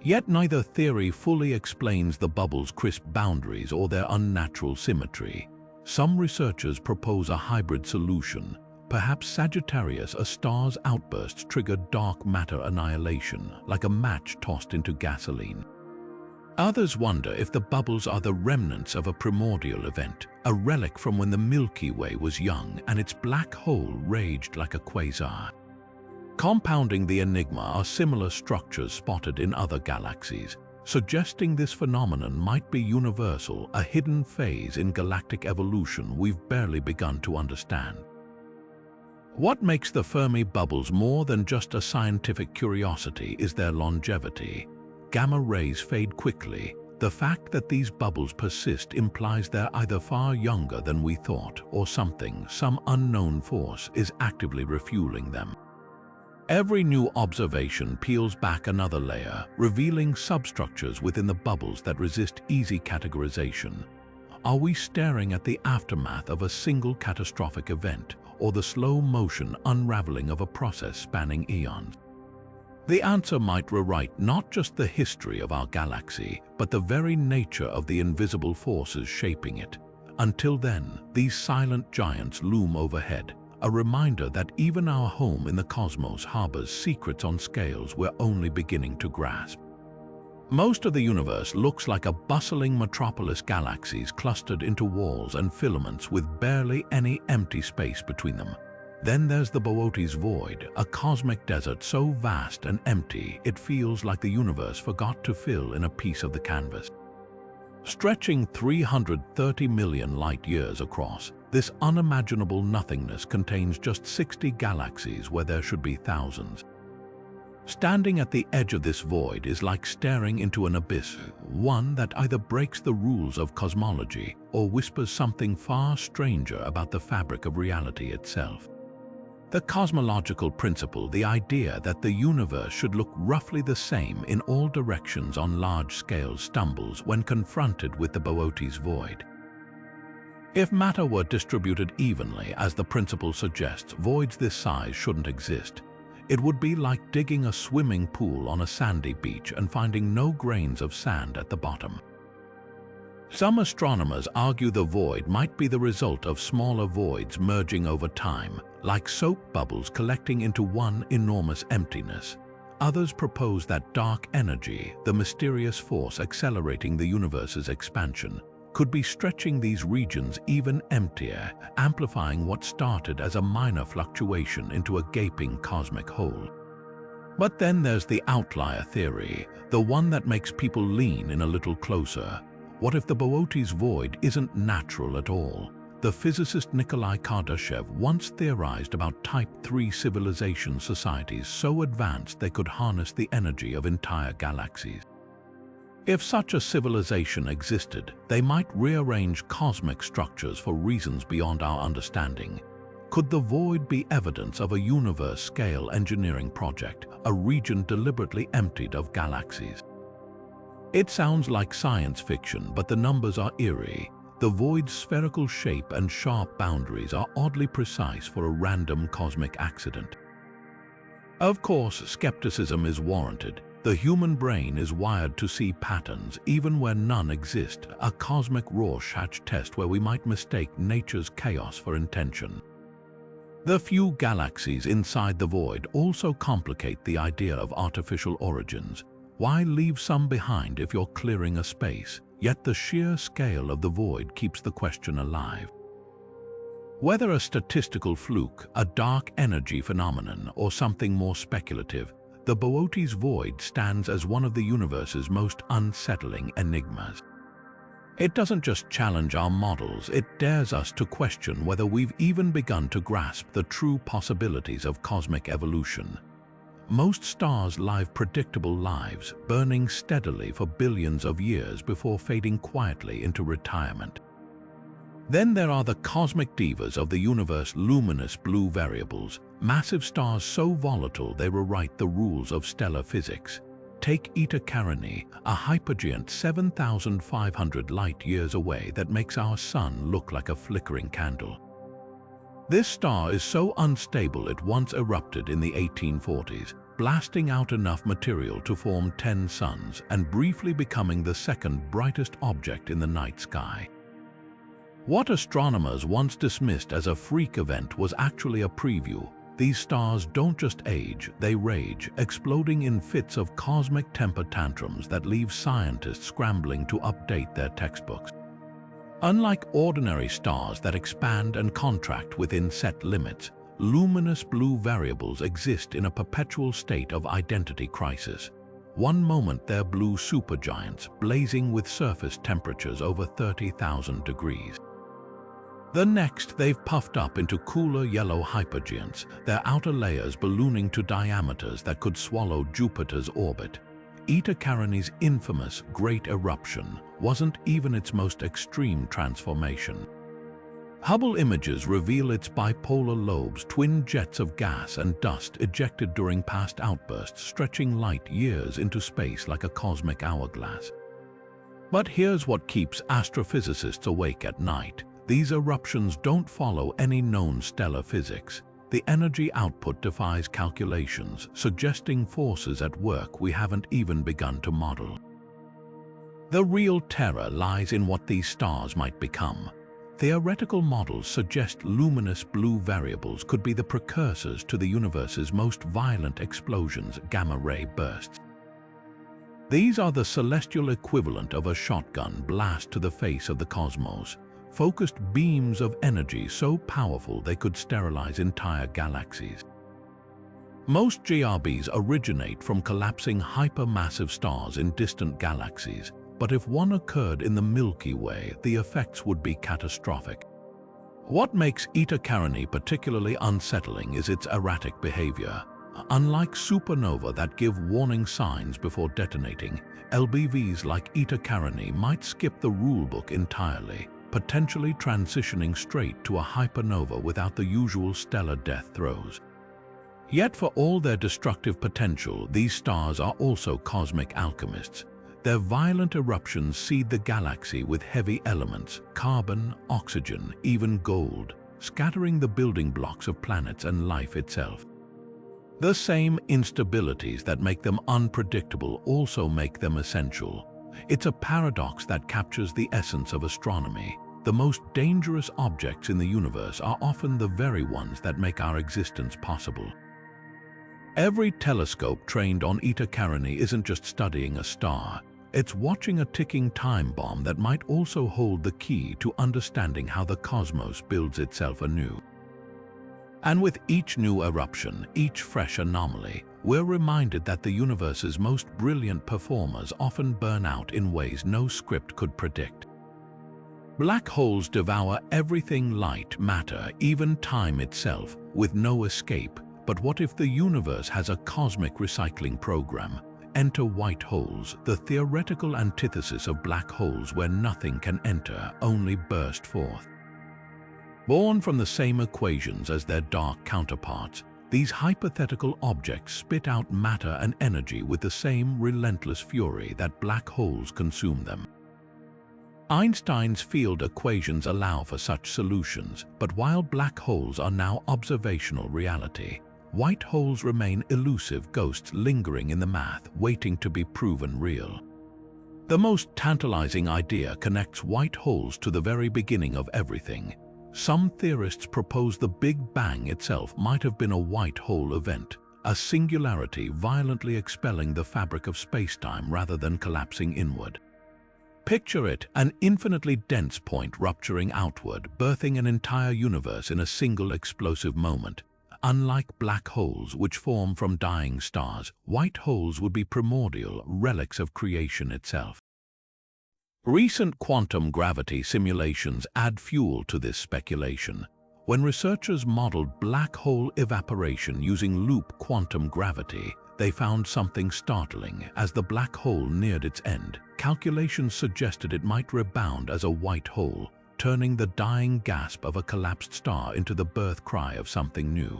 Yet neither theory fully explains the bubble's crisp boundaries or their unnatural symmetry. Some researchers propose a hybrid solution. Perhaps Sagittarius, a star's outbursts, triggered dark matter annihilation, like a match tossed into gasoline. Others wonder if the bubbles are the remnants of a primordial event, a relic from when the Milky Way was young and its black hole raged like a quasar. Compounding the enigma are similar structures spotted in other galaxies, suggesting this phenomenon might be universal, a hidden phase in galactic evolution we've barely begun to understand. What makes the Fermi bubbles more than just a scientific curiosity is their longevity. Gamma rays fade quickly. The fact that these bubbles persist implies they're either far younger than we thought, or some unknown force is actively refueling them. Every new observation peels back another layer, revealing substructures within the bubbles that resist easy categorization. Are we staring at the aftermath of a single catastrophic event, or the slow-motion unraveling of a process spanning eons? The answer might rewrite not just the history of our galaxy, but the very nature of the invisible forces shaping it. Until then, these silent giants loom overhead, a reminder that even our home in the cosmos harbors secrets on scales we're only beginning to grasp. Most of the universe looks like a bustling metropolis, galaxies clustered into walls and filaments with barely any empty space between them. Then there's the Boötes void, a cosmic desert so vast and empty it feels like the universe forgot to fill in a piece of the canvas. Stretching 330 million light-years across, this unimaginable nothingness contains just 60 galaxies where there should be thousands. Standing at the edge of this void is like staring into an abyss, one that either breaks the rules of cosmology or whispers something far stranger about the fabric of reality itself. The cosmological principle, the idea that the universe should look roughly the same in all directions on large scales, stumbles when confronted with the Boötes void. If matter were distributed evenly, as the principle suggests, voids this size shouldn't exist. It would be like digging a swimming pool on a sandy beach and finding no grains of sand at the bottom. Some astronomers argue the void might be the result of smaller voids merging over time, like soap bubbles collecting into one enormous emptiness. Others propose that dark energy, the mysterious force accelerating the universe's expansion, could be stretching these regions even emptier, amplifying what started as a minor fluctuation into a gaping cosmic hole. But then there's the outlier theory, the one that makes people lean in a little closer. What if the Boötes void isn't natural at all? The physicist Nikolai Kardashev once theorized about Type 3 civilization societies so advanced they could harness the energy of entire galaxies. If such a civilization existed, they might rearrange cosmic structures for reasons beyond our understanding. Could the void be evidence of a universe-scale engineering project, a region deliberately emptied of galaxies? It sounds like science fiction, but the numbers are eerie. The void's spherical shape and sharp boundaries are oddly precise for a random cosmic accident. Of course, skepticism is warranted. The human brain is wired to see patterns even where none exist, a cosmic Rorschach test where we might mistake nature's chaos for intention. The few galaxies inside the void also complicate the idea of artificial origins. Why leave some behind if you're clearing a space? Yet the sheer scale of the void keeps the question alive. Whether a statistical fluke, a dark energy phenomenon, or something more speculative, the Boötes void stands as one of the universe's most unsettling enigmas. It doesn't just challenge our models, it dares us to question whether we've even begun to grasp the true possibilities of cosmic evolution. Most stars live predictable lives, burning steadily for billions of years before fading quietly into retirement. Then there are the cosmic divas of the universe, luminous blue variables, massive stars so volatile they rewrite the rules of stellar physics. Take Eta Carinii, a hypergiant 7,500 light-years away that makes our sun look like a flickering candle. This star is so unstable it once erupted in the 1840s, blasting out enough material to form 10 suns and briefly becoming the second brightest object in the night sky. What astronomers once dismissed as a freak event was actually a preview. These stars don't just age, they rage, exploding in fits of cosmic temper tantrums that leave scientists scrambling to update their textbooks. Unlike ordinary stars that expand and contract within set limits, luminous blue variables exist in a perpetual state of identity crisis. One moment they're blue supergiants, blazing with surface temperatures over 30,000 degrees. The next, they've puffed up into cooler yellow hypergiants, their outer layers ballooning to diameters that could swallow Jupiter's orbit. Eta Carini's infamous Great Eruption wasn't even its most extreme transformation. Hubble images reveal its bipolar lobes, twin jets of gas and dust ejected during past outbursts, stretching light years into space like a cosmic hourglass. But here's what keeps astrophysicists awake at night. These eruptions don't follow any known stellar physics. The energy output defies calculations, suggesting forces at work we haven't even begun to model. The real terror lies in what these stars might become. Theoretical models suggest luminous blue variables could be the precursors to the universe's most violent explosions, gamma-ray bursts. These are the celestial equivalent of a shotgun blast to the face of the cosmos. Focused beams of energy so powerful they could sterilize entire galaxies. Most GRBs originate from collapsing hypermassive stars in distant galaxies, but if one occurred in the Milky Way, the effects would be catastrophic. What makes Eta Carinii particularly unsettling is its erratic behavior. Unlike supernova that give warning signs before detonating, LBVs like Eta Carinii might skip the rulebook entirely, potentially transitioning straight to a hypernova without the usual stellar death throes. Yet for all their destructive potential, these stars are also cosmic alchemists. Their violent eruptions seed the galaxy with heavy elements, carbon, oxygen, even gold, scattering the building blocks of planets and life itself. The same instabilities that make them unpredictable also make them essential. It's a paradox that captures the essence of astronomy. The most dangerous objects in the universe are often the very ones that make our existence possible. Every telescope trained on Eta Carinii isn't just studying a star, it's watching a ticking time bomb that might also hold the key to understanding how the cosmos builds itself anew. And with each new eruption, each fresh anomaly, we're reminded that the universe's most brilliant performers often burn out in ways no script could predict. Black holes devour everything: light, matter, even time itself, with no escape. But what if the universe has a cosmic recycling program? Enter white holes, the theoretical antithesis of black holes where nothing can enter, only burst forth. Born from the same equations as their dark counterparts, these hypothetical objects spit out matter and energy with the same relentless fury that black holes consume them. Einstein's field equations allow for such solutions, but while black holes are now observational reality, white holes remain elusive ghosts lingering in the math, waiting to be proven real. The most tantalizing idea connects white holes to the very beginning of everything. Some theorists propose the Big Bang itself might have been a white hole event, a singularity violently expelling the fabric of space-time rather than collapsing inward. Picture it, an infinitely dense point rupturing outward, birthing an entire universe in a single explosive moment. Unlike black holes, which form from dying stars, white holes would be primordial relics of creation itself. Recent quantum gravity simulations add fuel to this speculation. When researchers modeled black hole evaporation using loop quantum gravity, they found something startling. As the black hole neared its end, calculations suggested it might rebound as a white hole, turning the dying gasp of a collapsed star into the birth cry of something new.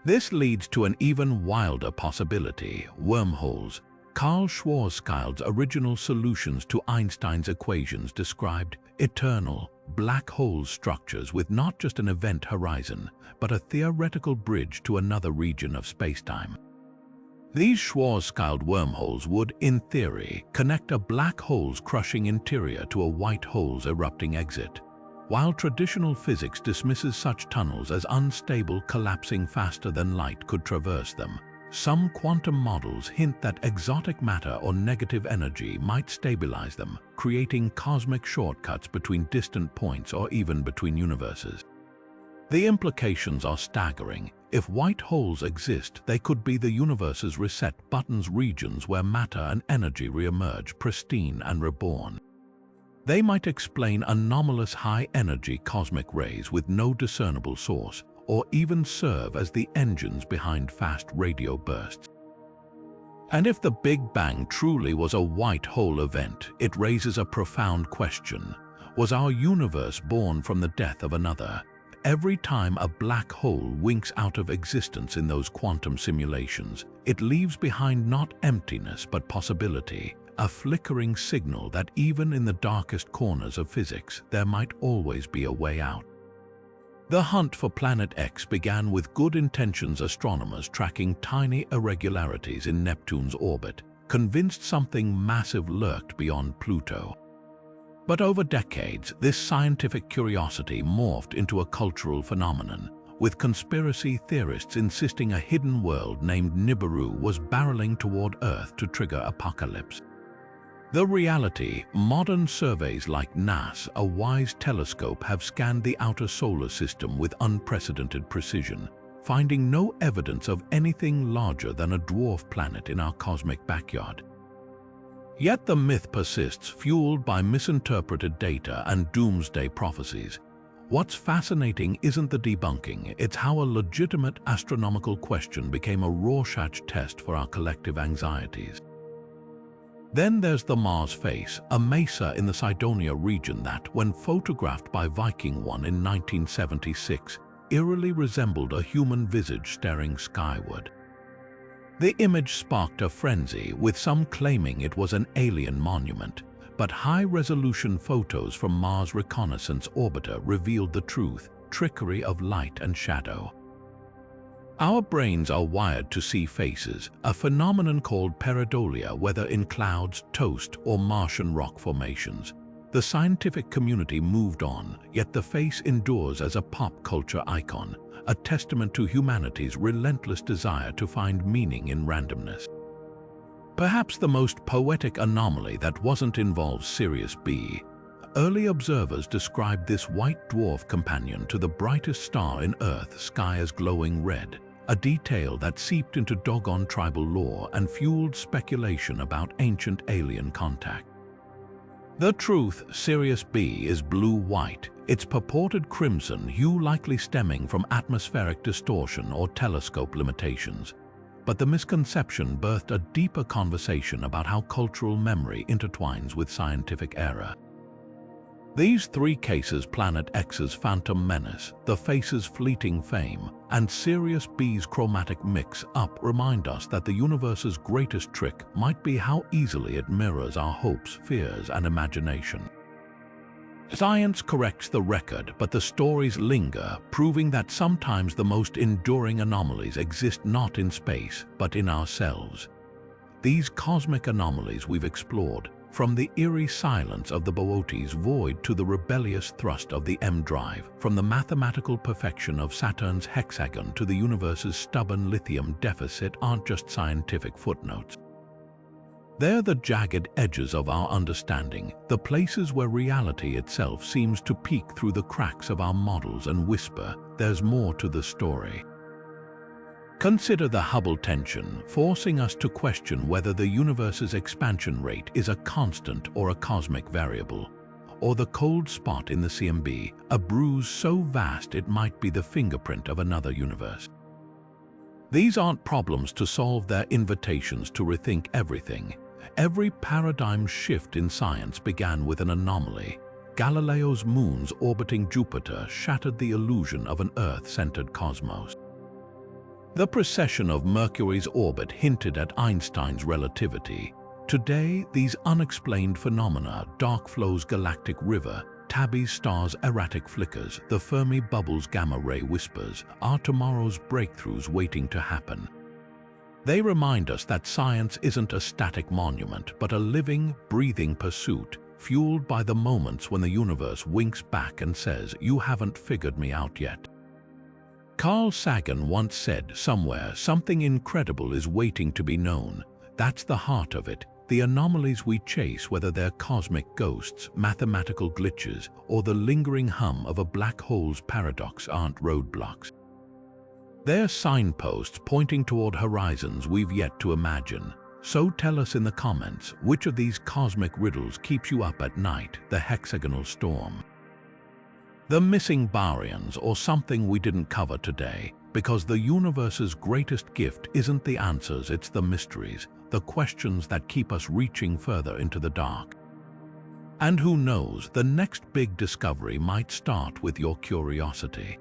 This leads to an even wilder possibility: wormholes. Carl Schwarzschild's original solutions to Einstein's equations described eternal, black hole structures with not just an event horizon, but a theoretical bridge to another region of spacetime. These Schwarzschild wormholes would, in theory, connect a black hole's crushing interior to a white hole's erupting exit. While traditional physics dismisses such tunnels as unstable, collapsing faster than light could traverse them, some quantum models hint that exotic matter or negative energy might stabilize them, creating cosmic shortcuts between distant points or even between universes. The implications are staggering. If white holes exist, they could be the universe's reset buttons, regions where matter and energy re-emerge pristine and reborn. They might explain anomalous high-energy cosmic rays with no discernible source, or even serve as the engines behind fast radio bursts. And if the Big Bang truly was a white hole event, it raises a profound question. Was our universe born from the death of another? Every time a black hole winks out of existence in those quantum simulations, it leaves behind not emptiness but possibility, a flickering signal that even in the darkest corners of physics, there might always be a way out. The hunt for Planet X began with good intentions: astronomers tracking tiny irregularities in Neptune's orbit, convinced something massive lurked beyond Pluto. But over decades, this scientific curiosity morphed into a cultural phenomenon, with conspiracy theorists insisting a hidden world named Nibiru was barreling toward Earth to trigger apocalypse. The reality: modern surveys like NASA's WISE telescope have scanned the outer solar system with unprecedented precision, finding no evidence of anything larger than a dwarf planet in our cosmic backyard. Yet the myth persists, fueled by misinterpreted data and doomsday prophecies. What's fascinating isn't the debunking, it's how a legitimate astronomical question became a Rorschach test for our collective anxieties. Then there's the Mars face, a mesa in the Cydonia region that, when photographed by Viking 1 in 1976, eerily resembled a human visage staring skyward. The image sparked a frenzy, with some claiming it was an alien monument, but high-resolution photos from Mars Reconnaissance Orbiter revealed the truth: trickery of light and shadow. Our brains are wired to see faces, a phenomenon called pareidolia, whether in clouds, toast, or Martian rock formations. The scientific community moved on, yet the face endures as a pop culture icon, a testament to humanity's relentless desire to find meaning in randomness. Perhaps the most poetic anomaly that wasn't involved Sirius B. Early observers described this white dwarf companion to the brightest star in Earth's sky as glowing red, a detail that seeped into Dogon tribal lore and fueled speculation about ancient alien contact. The truth: Sirius B is blue-white, its purported crimson hue likely stemming from atmospheric distortion or telescope limitations. But the misconception birthed a deeper conversation about how cultural memory intertwines with scientific error. These three cases, Planet X's phantom menace, the face's fleeting fame, and Sirius B's chromatic mix-up, remind us that the universe's greatest trick might be how easily it mirrors our hopes, fears, and imagination. Science corrects the record, but the stories linger, proving that sometimes the most enduring anomalies exist not in space, but in ourselves. These cosmic anomalies we've explored, From the eerie silence of the Boötes void to the rebellious thrust of the M drive, from the mathematical perfection of Saturn's hexagon to the universe's stubborn lithium deficit aren't just scientific footnotes. They're the jagged edges of our understanding, the places where reality itself seems to peek through the cracks of our models and whisper, "There's more to the story." Consider the Hubble tension, forcing us to question whether the universe's expansion rate is a constant or a cosmic variable, or the cold spot in the CMB, a bruise so vast it might be the fingerprint of another universe. These aren't problems to solve, they're invitations to rethink everything. Every paradigm shift in science began with an anomaly. Galileo's moons orbiting Jupiter shattered the illusion of an Earth-centered cosmos. The precession of Mercury's orbit hinted at Einstein's relativity. Today, these unexplained phenomena, dark flow's galactic river, Tabby's star's erratic flickers, the Fermi bubble's gamma-ray whispers, are tomorrow's breakthroughs waiting to happen. They remind us that science isn't a static monument, but a living, breathing pursuit, fueled by the moments when the universe winks back and says, "You haven't figured me out yet." Carl Sagan once said, "Somewhere, something incredible is waiting to be known." That's the heart of it. The anomalies we chase, whether they're cosmic ghosts, mathematical glitches, or the lingering hum of a black hole's paradox, aren't roadblocks. They're signposts pointing toward horizons we've yet to imagine. So tell us in the comments, which of these cosmic riddles keeps you up at night, the hexagonal storm, the missing baryons, or something we didn't cover today? Because the universe's greatest gift isn't the answers, it's the mysteries, the questions that keep us reaching further into the dark. And who knows, the next big discovery might start with your curiosity.